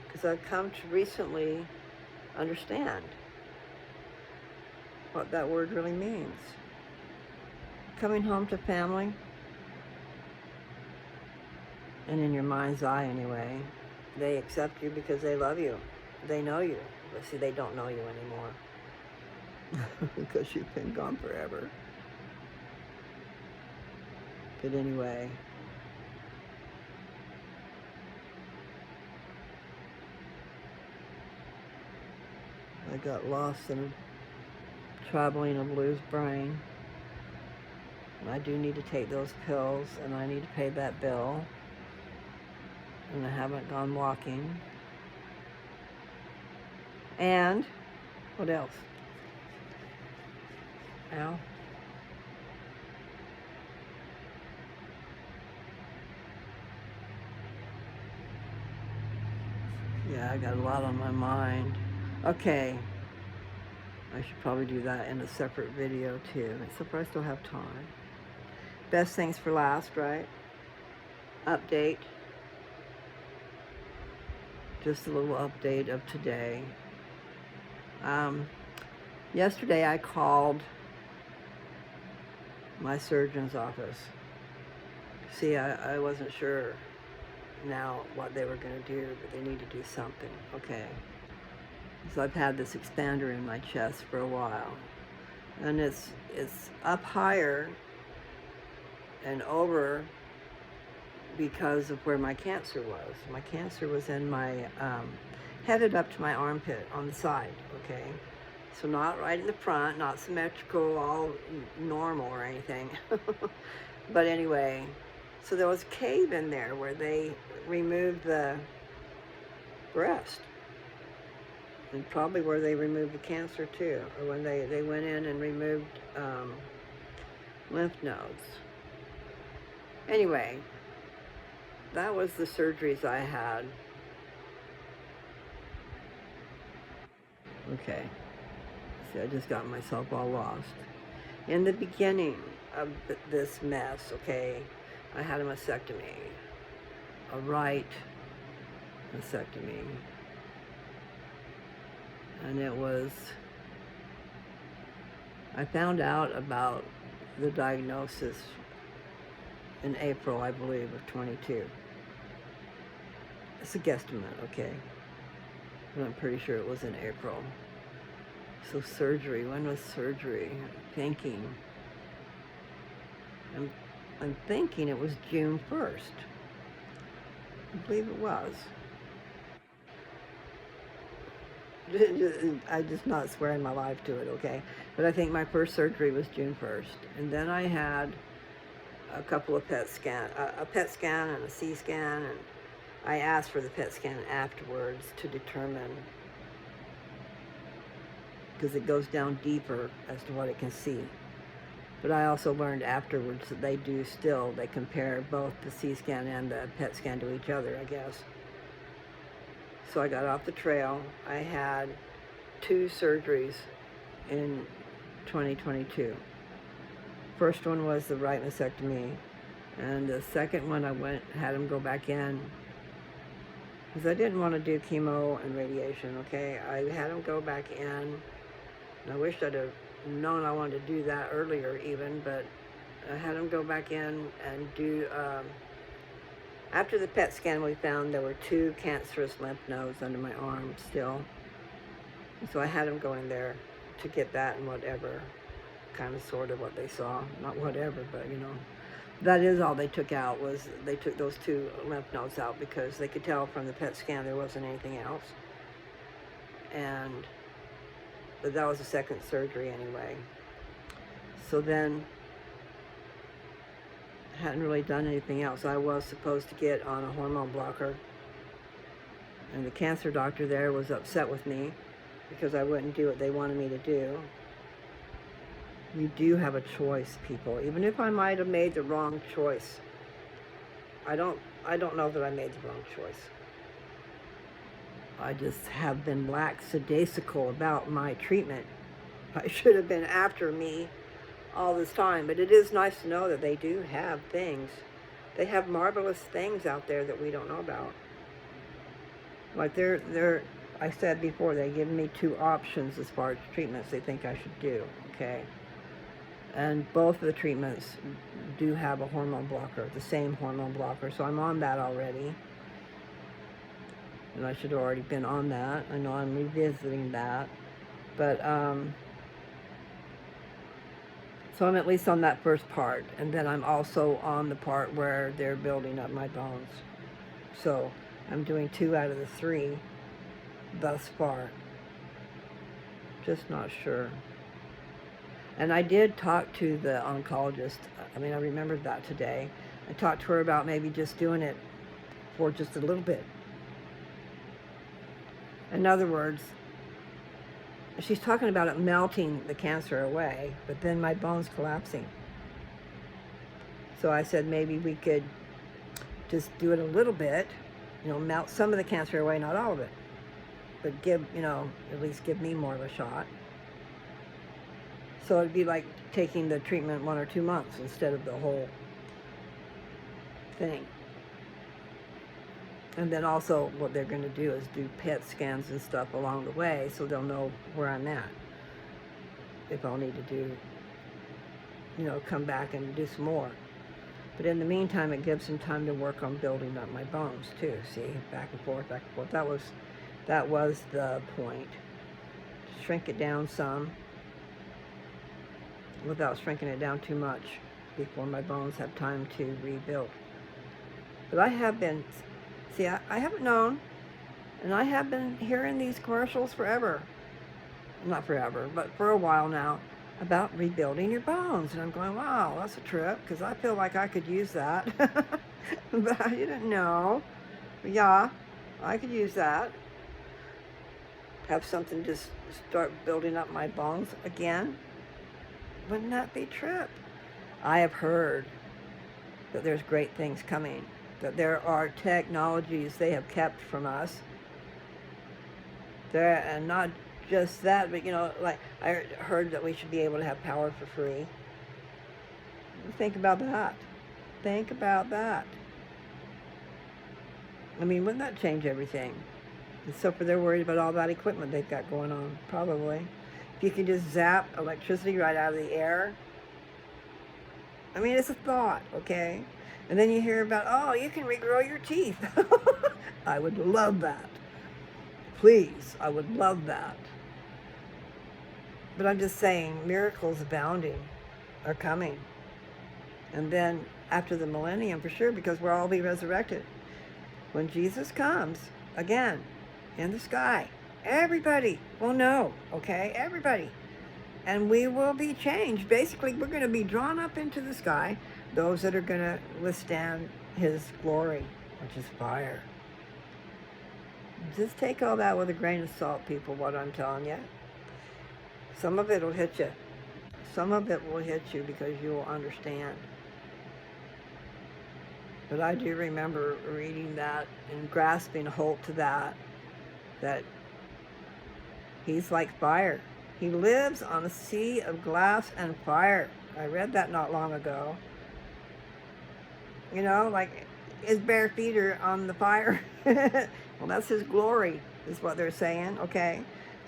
S1: Because I've come to recently understand what that word really means. Coming home to family, and in your mind's eye anyway, they accept you because they love you. They know you. But see, they don't know you anymore. Because you've been gone forever. But anyway, I got lost in traveling a blues brain. And I do need to take those pills, and I need to pay that bill. And I haven't gone walking. And what else? Al? Yeah, I got a lot on my mind. Okay. I should probably do that in a separate video too, except for I still have time. Best things for last, right? Update. Just a little update of today. Yesterday I called my surgeon's office. See, I wasn't sure now what they were going to do, but they need to do something. Okay. So I've had this expander in my chest for a while. And it's up higher and over because of where my cancer was. My cancer was in my, headed up to my armpit on the side, okay? So not right in the front, not symmetrical, all normal or anything. But anyway, so there was a cave in there where they removed the breast. And probably where they removed the cancer too, or when they went in and removed lymph nodes. Anyway, that was the surgeries I had. Okay, see, I just got myself all lost. In the beginning of this mess, okay, I had a mastectomy, a right mastectomy. And it was, I found out about the diagnosis in April, I believe, of 22. It's a guesstimate, okay? But I'm pretty sure it was in April. So surgery, when was surgery? I'm thinking it was June 1st. I believe it was. I'm just not swearing my life to it, okay? But I think my first surgery was June 1st. And then I had a couple of a PET scan and a C scan, and I asked for the PET scan afterwards to determine, because it goes down deeper as to what it can see. But I also learned afterwards that they compare both the C scan and the PET scan to each other, I guess. So I got off the trail. I had 2 surgeries in 2022. First one was the right mastectomy, and the second one I had them go back in because I didn't want to do chemo and radiation, okay? I had them go back in, and I wish I'd have known I wanted to do that earlier even, but I had them go back in and do, after the PET scan, we found there were 2 cancerous lymph nodes under my arm still. So I had them go in there to get that and whatever, kind of sort of what they saw. Not whatever, but you know. That is all they took out, was they took those 2 lymph nodes out because they could tell from the PET scan there wasn't anything else. But that was the second surgery anyway. So then, hadn't really done anything else. I was supposed to get on a hormone blocker, and the cancer doctor there was upset with me because I wouldn't do what they wanted me to do. You do have a choice, people. Even if I might have made the wrong choice, I don't know that I made the wrong choice. I just have been lackadaisical about my treatment. I should have been after me all this time, but it is nice to know that they do have things. They have marvelous things out there that we don't know about. Like I said before, they give me 2 options as far as treatments they think I should do, okay? And both of the treatments do have a hormone blocker, the same hormone blocker, so I'm on that already. And I should have already been on that. I know I'm revisiting that. But, so I'm at least on that first part. And then I'm also on the part where they're building up my bones. So I'm doing 2 out of the 3 thus far. Just not sure. And I did talk to the oncologist. I mean, I remembered that today. I talked to her about maybe just doing it for just a little bit. In other words, she's talking about it melting the cancer away, but then my bones collapsing. So I said maybe we could just do it a little bit, melt some of the cancer away, not all of it, but give, at least give me more of a shot. So it'd be like taking the treatment 1 or 2 months instead of the whole thing. And then also what they're going to do is do PET scans and stuff along the way so they'll know where I'm at. If I'll need to do, come back and do some more. But in the meantime, it gives them time to work on building up my bones too. See, back and forth, back and forth. That was the point. Shrink it down some without shrinking it down too much before my bones have time to rebuild. But I have been... See, I haven't known, and I have been hearing these commercials forever. Not forever, but for a while now, about rebuilding your bones. And I'm going, wow, that's a trip, because I feel like I could use that. But I didn't know. But yeah, I could use that. Have something to start building up my bones again. Wouldn't that be a trip? I have heard that there's great things coming. That there are technologies they have kept from us. There, and not just that, but like I heard that we should be able to have power for free. Think about that. Think about that. I mean, wouldn't that change everything? Except for they're worried about all that equipment they've got going on, probably. If you can just zap electricity right out of the air. I mean, it's a thought, okay? And then you hear about, oh, you can regrow your teeth. I would love that. Please, I would love that. But I'm just saying, miracles abounding are coming. And then after the millennium, for sure, because we'll all be resurrected. When Jesus comes, again, in the sky, everybody will know, okay? Everybody. And we will be changed. Basically, we're going to be drawn up into the sky, those that are going to withstand his glory, which is fire. Just take all that with a grain of salt, people, what I'm telling you. Some of it will hit you. Some of it will hit you because you will understand. But I do remember reading that and grasping a hold to that he's like fire. He lives on a sea of glass and fire. I read that not long ago. Like his bare feet are on the fire. Well, that's his glory, is what they're saying, okay?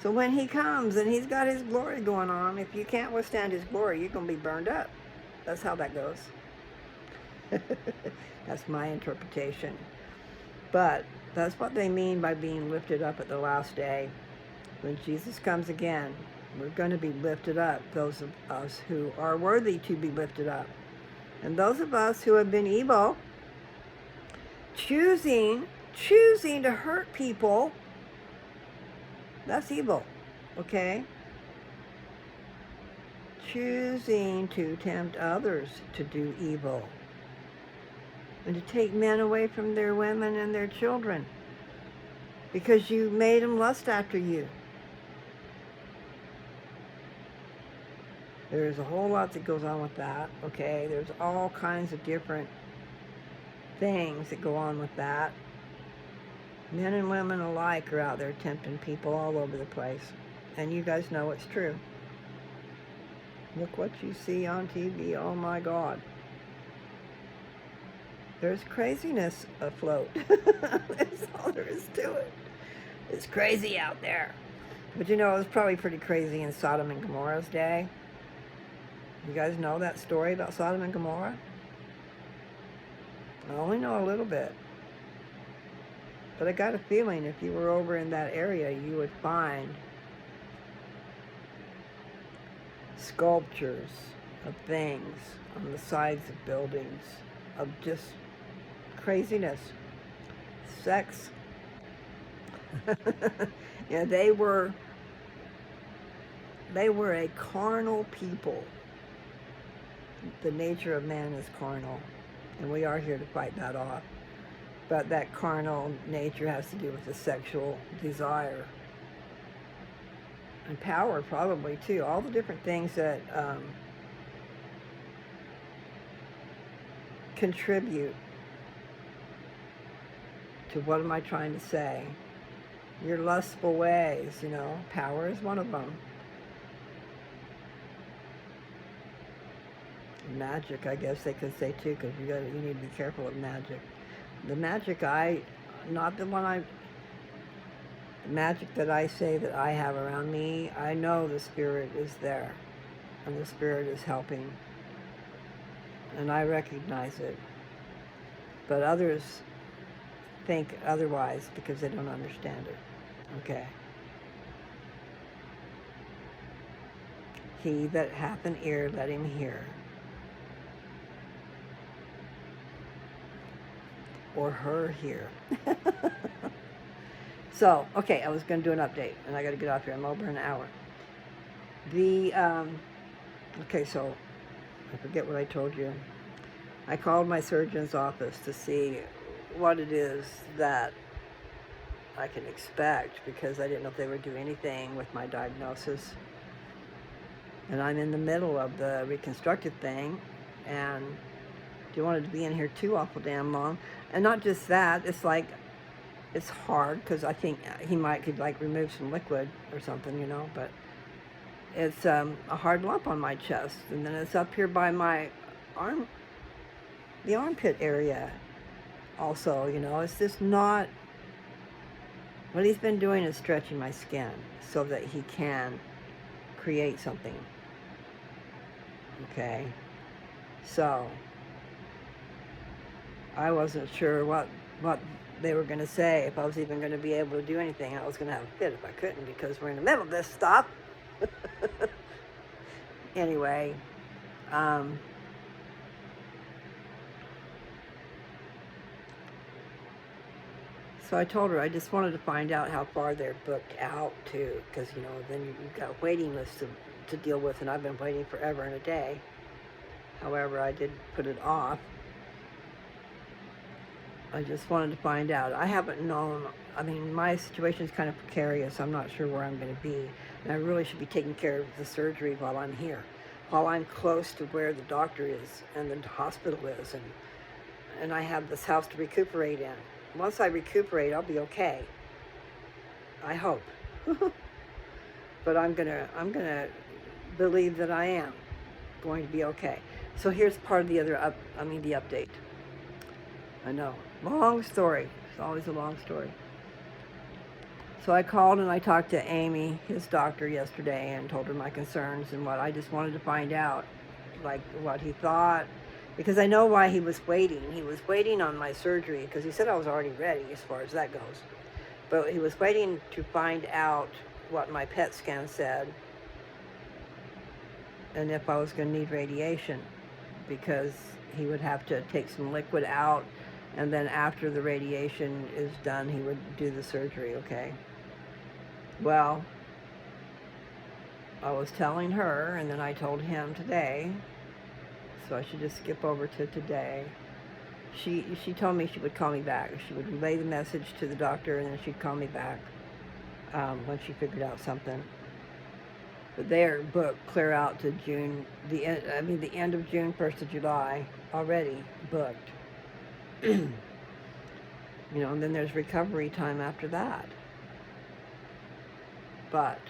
S1: So when he comes and he's got his glory going on, if you can't withstand his glory, you're going to be burned up. That's how that goes. That's my interpretation. But that's what they mean by being lifted up at the last day. When Jesus comes again, we're going to be lifted up, those of us who are worthy to be lifted up. And those of us who have been evil, choosing to hurt people, that's evil, okay? Choosing to tempt others to do evil. And to take men away from their women and their children because you made them lust after you. There's a whole lot that goes on with that, okay? There's all kinds of different things that go on with that. Men and women alike are out there tempting people all over the place. And you guys know it's true. Look what you see on TV. Oh my God. There's craziness afloat. That's all there is to it. It's crazy out there. But you know, it was probably pretty crazy in Sodom and Gomorrah's day. You guys know that story about Sodom and Gomorrah? I only know a little bit. But I got a feeling if you were over in that area, you would find sculptures of things on the sides of buildings of just craziness, sex. Yeah, they were a carnal people. The nature of man is carnal, and we are here to fight that off. But that carnal nature has to do with the sexual desire and power, probably too. All the different things that contribute to what am I trying to say? Your lustful ways, you know. Power is one of them. Magic, I guess they could say too, because you need to be careful of magic. The magic the magic that I say that I have around me, I know the Spirit is there, and the Spirit is helping, and I recognize it. But others think otherwise because they don't understand it. Okay. He that hath an ear, let him hear. Or her here. So, okay, I was going to do an update, and I got to get off here. I'm over an hour. Okay, so I forget what I told you. I called my surgeon's office to see what it is that I can expect, because I didn't know if they would do anything with my diagnosis. And I'm in the middle of the reconstructive thing, and you wanted to be in here too awful damn long. And not just that, it's like, it's hard, because I think he could like remove some liquid or something, you know, but it's a hard lump on my chest. And then it's up here by my arm, the armpit area also, you know. It's just not, what he's been doing is stretching my skin so that he can create something. Okay, so I wasn't sure what they were going to say, if I was even going to be able to do anything. I was going to have a fit if I couldn't, because we're in the middle of this stuff. Anyway, so I told her I just wanted to find out how far they're booked out to, because, you know, then you've got a waiting list to deal with, and I've been waiting forever and a day. However, I did put it off. I just wanted to find out. I haven't known, I mean, my situation is kind of precarious. I'm not sure where I'm going to be. And I really should be taking care of the surgery while I'm here, while I'm close to where the doctor is and the hospital is. And I have this house to recuperate in. Once I recuperate, I'll be okay. I hope. But I'm gonna believe that I am going to be okay. So here's part of the update. I know, long story. It's always a long story. So I called and I talked to Amy, his doctor, yesterday, and told her my concerns and what I just wanted to find out, like what he thought, because I know why he was waiting. He was waiting on my surgery because he said I was already ready as far as that goes. But he was waiting to find out what my PET scan said and if I was going to need radiation, because he would have to take some liquid out, and then after the radiation is done, he would do the surgery, okay? Well, I was telling her, and then I told him today, so I should just skip over to today. She told me she would call me back. She would relay the message to the doctor, and then she'd call me back when she figured out something. But they're booked clear out to June, the end of June, 1st of July, already booked. And then there's recovery time after that. But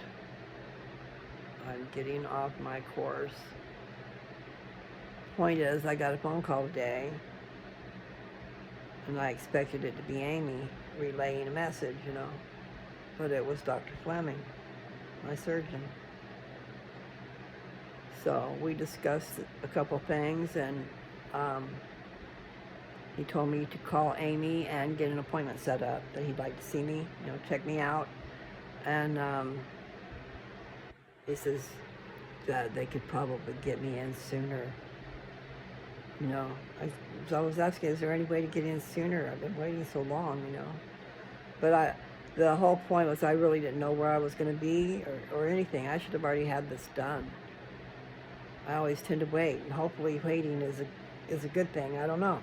S1: I'm getting off my course. Point is, I got a phone call today, and I expected it to be Amy relaying a message, but it was Dr. Fleming, my surgeon. So we discussed a couple things, and he told me to call Amy and get an appointment set up, that he'd like to see me, check me out. And he says that they could probably get me in sooner. I was asking, is there any way to get in sooner? I've been waiting so long, But the whole point was I really didn't know where I was going to be or anything. I should have already had this done. I always tend to wait, and hopefully waiting is a good thing. I don't know.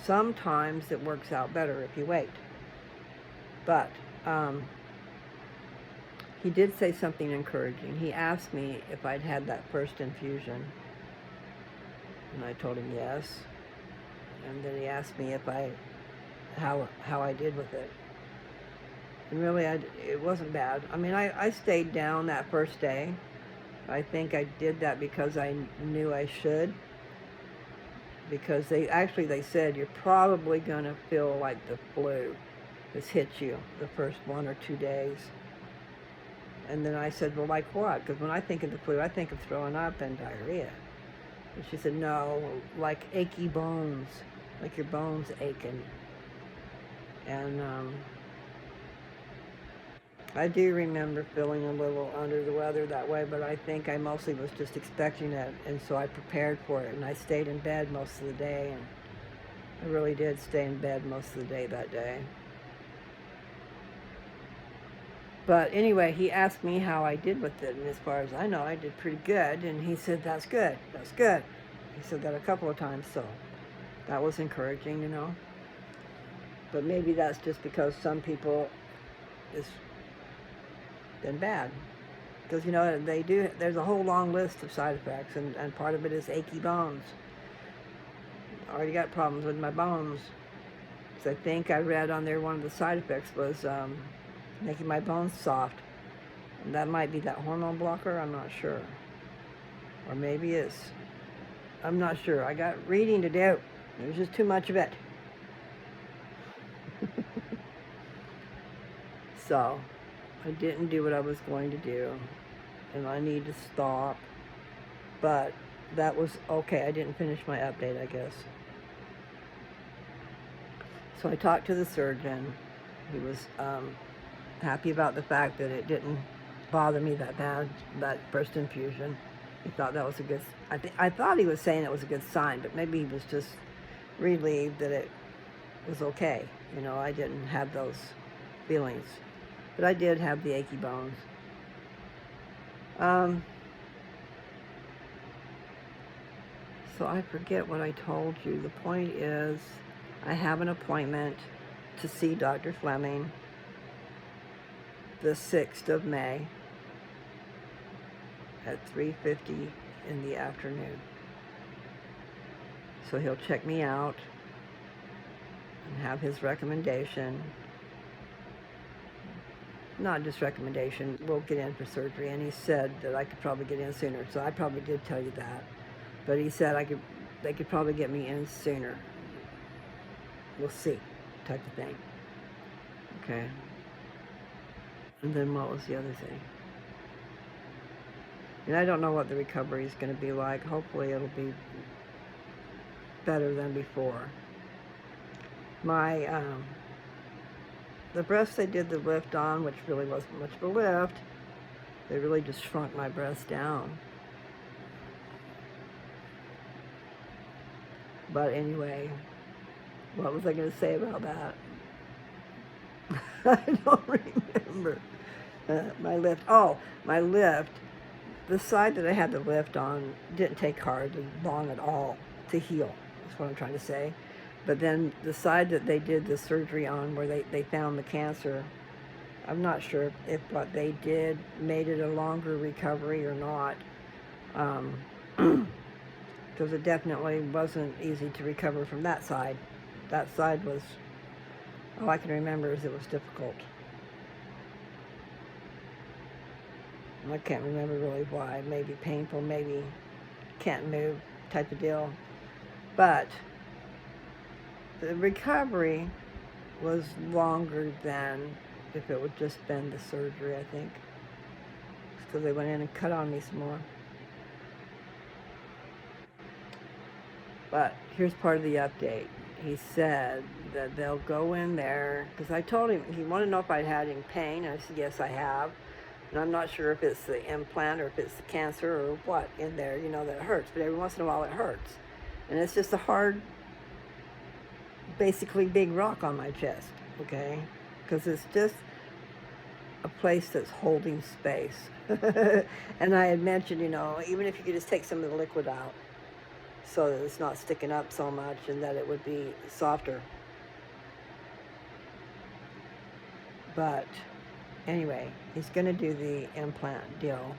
S1: Sometimes it works out better if you wait. But he did say something encouraging. He asked me if I'd had that first infusion, and I told him yes. And then he asked me how I did with it. And really, it wasn't bad. I stayed down that first day. I think I did that because I knew I should. Because they said you're probably going to feel like the flu has hit you the first 1 or 2 days. And then I said, well, like what? Because when I think of the flu, I think of throwing up and diarrhea. And she said, no, like achy bones, like your bones aching. And I do remember feeling a little under the weather that way, but I think I mostly was just expecting it, and so I prepared for it, and I stayed in bed most of the day, and I really did stay in bed most of the day that day. But anyway, he asked me how I did with it, and as far as I know, I did pretty good, and he said, that's good, that's good. He said that a couple of times, so that was encouraging, But maybe that's just because some people it's been bad. Because, there's a whole long list of side effects, and part of it is achy bones. I already got problems with my bones. So I think I read on there one of the side effects was making my bones soft. And that might be that hormone blocker, I'm not sure. Or maybe it's, I'm not sure. I got reading to do. There's just too much of it. So I didn't do what I was going to do, and I need to stop. But that was okay. I didn't finish my update, I guess. So I talked to the surgeon. He was happy about the fact that it didn't bother me that bad, that first infusion. He thought that was a good, I thought he was saying it was a good sign, but maybe he was just relieved that it was okay. I didn't have those feelings. But I did have the achy bones. So I forget what I told you. The point is, I have an appointment to see Dr. Fleming the 6th of May at 3:50 in the afternoon. So he'll check me out and have his recommendation. Not just recommendation, we'll get in for surgery. And he said that I could probably get in sooner. So I probably did tell you that. But he said they could probably get me in sooner. We'll see, type of thing. Okay. And then what was the other thing? And I don't know what the recovery is going to be like. Hopefully it'll be better than before. The breasts they did the lift on, which really wasn't much of a lift, they really just shrunk my breasts down. But anyway, what was I going to say about that? I don't remember. My lift. The side that I had the lift on didn't take hardly long at all to heal. That's what I'm trying to say. But then the side that they did the surgery on, where they found the cancer, I'm not sure if what they did made it a longer recovery or not. Because it definitely wasn't easy to recover from that side. That side was, all I can remember is it was difficult. I can't remember really why. Maybe painful, maybe can't move type of deal. But the recovery was longer than if it would just been the surgery, I think. Because they went in and cut on me some more. But here's part of the update. He said that they'll go in there, because I told him, he wanted to know if I'd had any pain, and I said, yes, I have. And I'm not sure if it's the implant or if it's the cancer or what in there, you know, that it hurts. But every once in a while it hurts. And it's just a hard, basically big rock on my chest, okay? Because it's just a place that's holding space. And I had mentioned, you know, even if you could just take some of the liquid out so that it's not sticking up so much and that it would be softer. But anyway, he's going to do the implant deal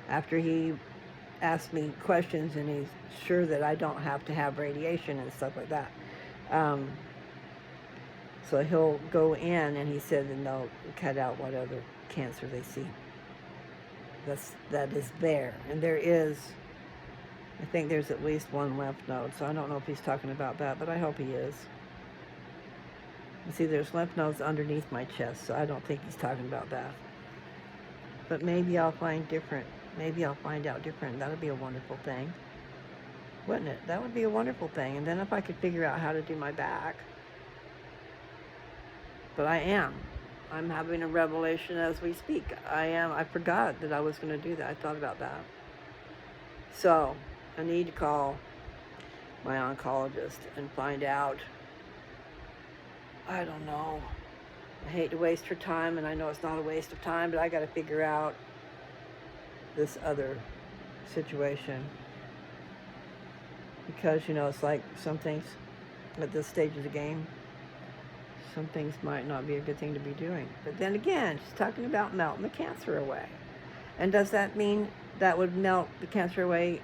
S1: after he asked me questions and he's sure that I don't have to have radiation and stuff like that. So he'll go in and he said that they'll cut out what other cancer they see. That is there. And there is, I think there's at least one lymph node. So I don't know if he's talking about that, but I hope he is. You see, there's lymph nodes underneath my chest, so I don't think he's talking about that. But maybe I'll find different. Maybe I'll find out different. That would be a wonderful thing. Wouldn't it? That would be a wonderful thing. And then if I could figure out how to do my back. But I'm having a revelation as we speak. I forgot that I was going to do that. I thought about that. So I need to call my oncologist and find out. I don't know. I hate to waste her time, and I know it's not a waste of time, but I got to figure out this other situation. Because, you know, it's like some things at this stage of the game, some things might not be a good thing to be doing. But then again, she's talking about melting the cancer away. And does that mean that would melt the cancer away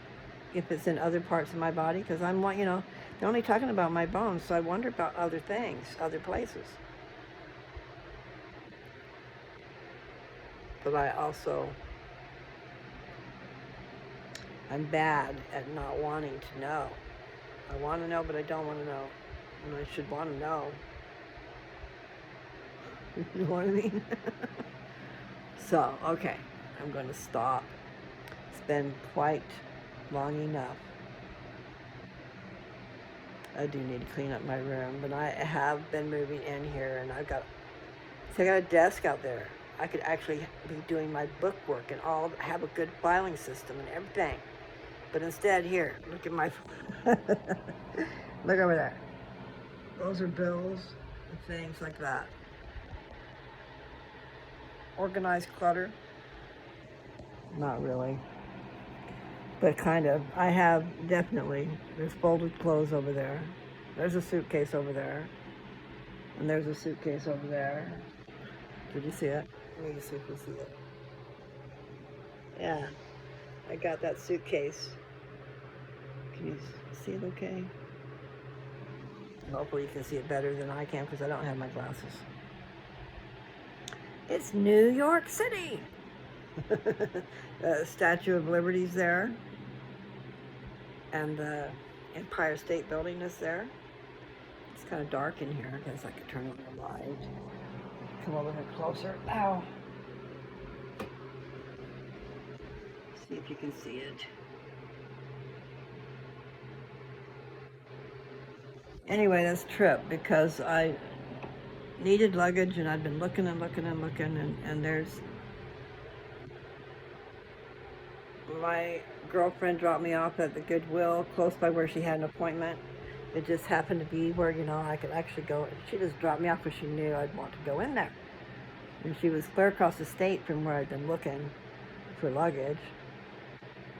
S1: if it's in other parts of my body? Because you know, they're only talking about my bones, so I wonder about other things, other places. But I'm bad at not wanting to know. I want to know, but I don't want to know. And I should want to know. You know what I mean? So, okay, I'm going to stop. It's been quite long enough. I do need to clean up my room, but I have been moving in here, and I got a desk out there. I could actually be doing my book work and have a good filing system and everything. But instead, here, look at my, look over there. Those are bills and things like that. Organized clutter. Not really. But kind of. I have definitely, there's folded clothes over there. There's a suitcase over there. And there's a suitcase over there. Did you see it? Let me see if you see it. Yeah. I got that suitcase. Can you see it okay? Hopefully you can see it better than I can because I don't have my glasses. It's New York City. The Statue of Liberty's there. And the Empire State Building is there. It's kind of dark in here. I guess I could turn on the light. Come over here closer. Ow. See if you can see it. Anyway, that's a trip because I needed luggage and I'd been looking and looking and looking and there's my girlfriend dropped me off at the Goodwill close by where she had an appointment. It just happened to be where, you know, I could actually go. She just dropped me off because she knew I'd want to go in there. And she was clear across the state from where I'd been looking for luggage.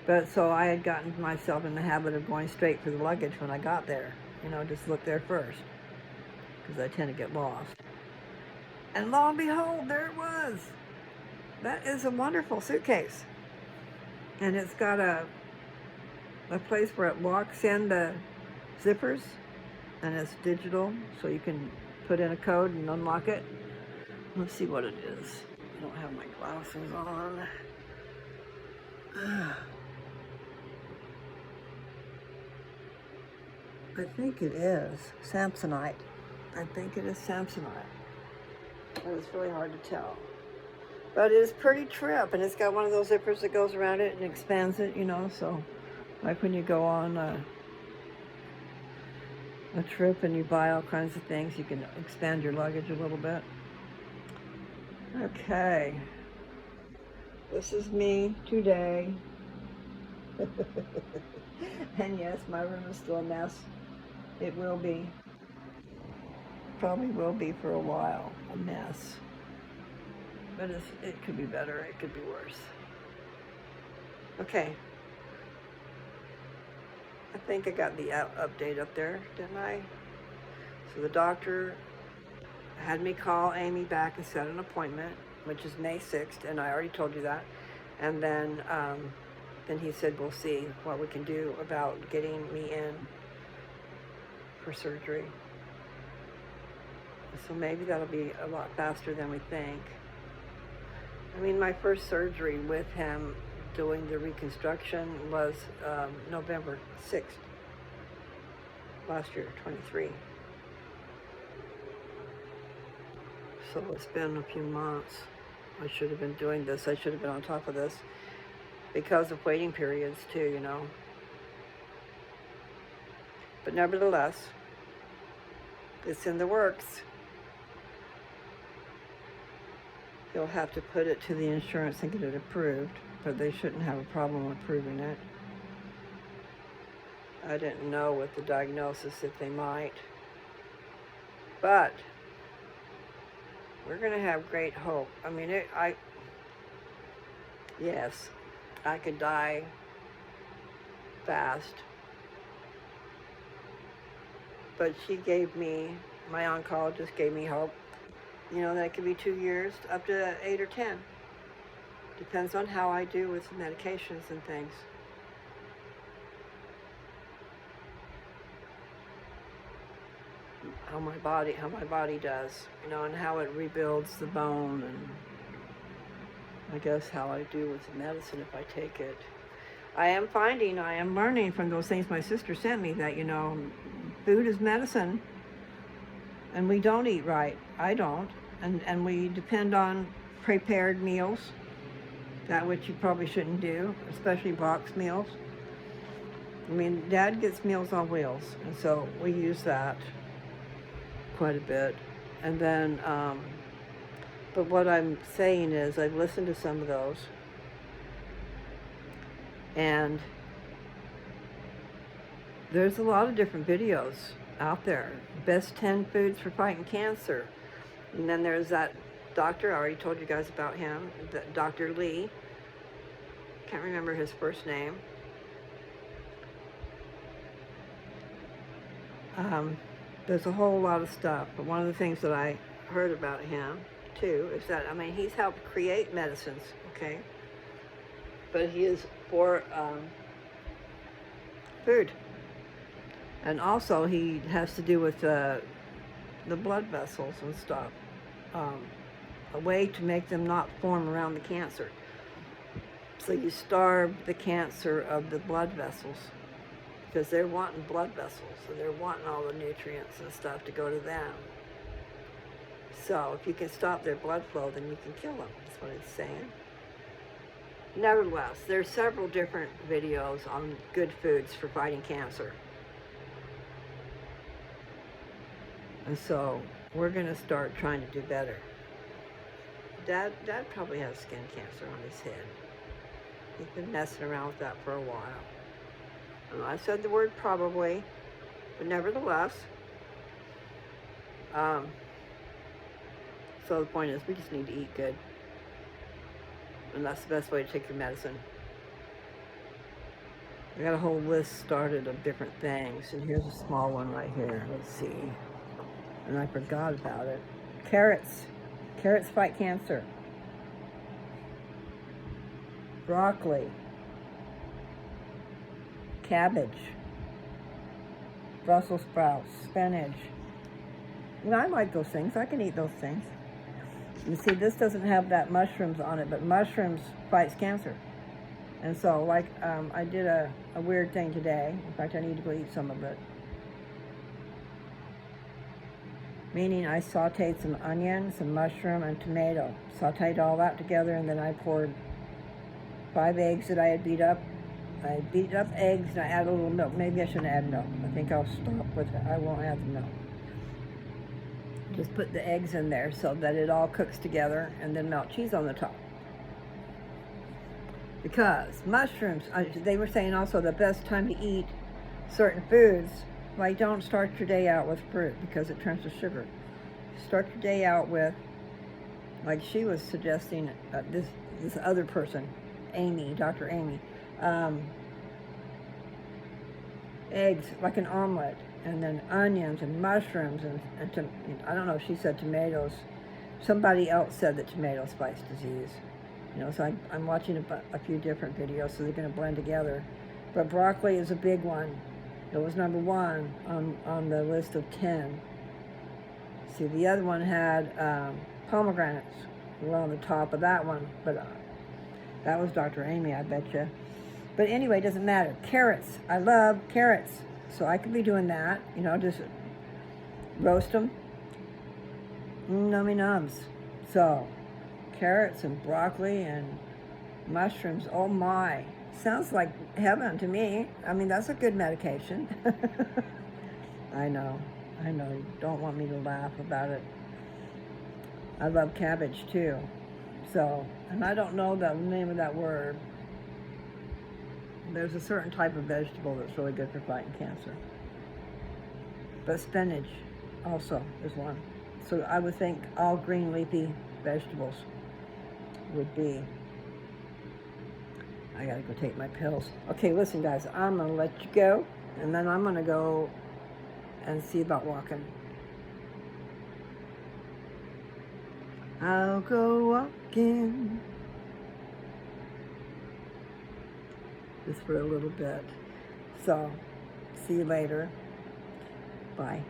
S1: But so I had gotten myself in the habit of going straight for the luggage when I got there. You know, just look there first because I tend to get lost. And lo and behold, there it was. That is a wonderful suitcase. And it's got a place where it locks in the zippers, and it's digital, so you can put in a code and unlock it. Let's see what it is. I don't have my glasses on. I think it is Samsonite. I think it is Samsonite. It's really hard to tell. But it is pretty trip, and it's got one of those zippers that goes around it and expands it, you know, so like when you go on a trip and you buy all kinds of things, you can expand your luggage a little bit. Okay. This is me today. And yes, my room is still a mess. It will be. Probably will be for a while, a mess. But it could be better, it could be worse. Okay. I think I got the update up there, didn't I? So the doctor had me call Amy back and set an appointment, which is May 6th, and I already told you that. And then he said, we'll see what we can do about getting me in for surgery. So maybe that'll be a lot faster than we think. I mean, my first surgery with him doing the reconstruction was November 6th, last year, 23. So it's been a few months. I should have been doing this. I should have been on top of this because of waiting periods too, you know. But nevertheless, it's in the works. You'll have to put it to the insurance and get it approved, but they shouldn't have a problem approving it. I didn't know with the diagnosis that they might. But we're going to have great hope. I mean, yes, I could die fast. But she gave me, my oncologist gave me hope. You know, that could be 2 years, up to 8 or 10. Depends on how I do with medications and things. How my body does, you know, and how it rebuilds the bone, and I guess how I do with the medicine if I take it. I am learning from those things my sister sent me that, you know, food is medicine, and we don't eat right. I don't. And we depend on prepared meals, that which you probably shouldn't do, especially box meals. I mean, Dad gets Meals on Wheels, and so we use that quite a bit. And then, but what I'm saying is I've listened to some of those, and there's a lot of different videos out there. Best 10 foods for fighting cancer. And then there's that doctor, I already told you guys about him, Dr. Lee. Can't remember his first name. There's a whole lot of stuff, but one of the things that I heard about him, too, is that, I mean, he's helped create medicines, okay? But he is for food. And also, he has to do with the blood vessels and stuff. A way to make them not form around the cancer. So you starve the cancer of the blood vessels, because they're wanting blood vessels, so they're wanting all the nutrients and stuff to go to them. So if you can stop their blood flow, then you can kill them. That's what it's saying. Nevertheless, there's several different videos on good foods for fighting cancer. And so we're going to start trying to do better. Dad probably has skin cancer on his head. He's been messing around with that for a while. And I said the word probably, but nevertheless. So the point is, we just need to eat good. And that's the best way to take your medicine. I got a whole list started of different things, and here's a small one right here. Let's see. And I forgot about it. Carrots. Carrots fight cancer. Broccoli. Cabbage. Brussels sprouts. Spinach. And I like those things. I can eat those things. You see, this doesn't have that mushrooms on it, but mushrooms fights cancer. And so, like, I did a weird thing today. In fact, I need to go eat some of it. Meaning I sauteed some onion, some mushroom, and tomato. Sauteed all that together, and then I poured 5 eggs that I had beat up. I beat up eggs, and I added a little milk. Maybe I shouldn't add milk. I think I'll stop with it. I won't add the milk. Just put the eggs in there so that it all cooks together, and then melt cheese on the top. Because mushrooms, they were saying also the best time to eat certain foods, like don't start your day out with fruit because it turns to sugar. Start your day out with, like she was suggesting, this other person, Amy, Dr. Amy, eggs, like an omelet, and then onions and mushrooms, and I don't know, she said tomatoes. Somebody else said that tomatoes fights disease. You know, so I'm watching a few different videos, so they're going to blend together. But broccoli is a big one. It was number 1 on the list of 10. See, the other one had pomegranates. Were on the top of that one, but that was Dr. Amy, I bet you. But anyway, it doesn't matter. Carrots. I love carrots. So I could be doing that, you know, just roast them. Nummy nums. So, carrots and broccoli and mushrooms. Oh my. Sounds like heaven to me. I mean, that's a good medication. I know. You don't want me to laugh about it. I love cabbage too. So, and I don't know the name of that word. There's a certain type of vegetable that's really good for fighting cancer. But spinach also is one. So I would think all green leafy vegetables would be. I gotta go take my pills. Okay, listen guys, I'm gonna let you go, and then I'm gonna go and see about walking. I'll go walking. Just for a little bit. So, see you later. Bye.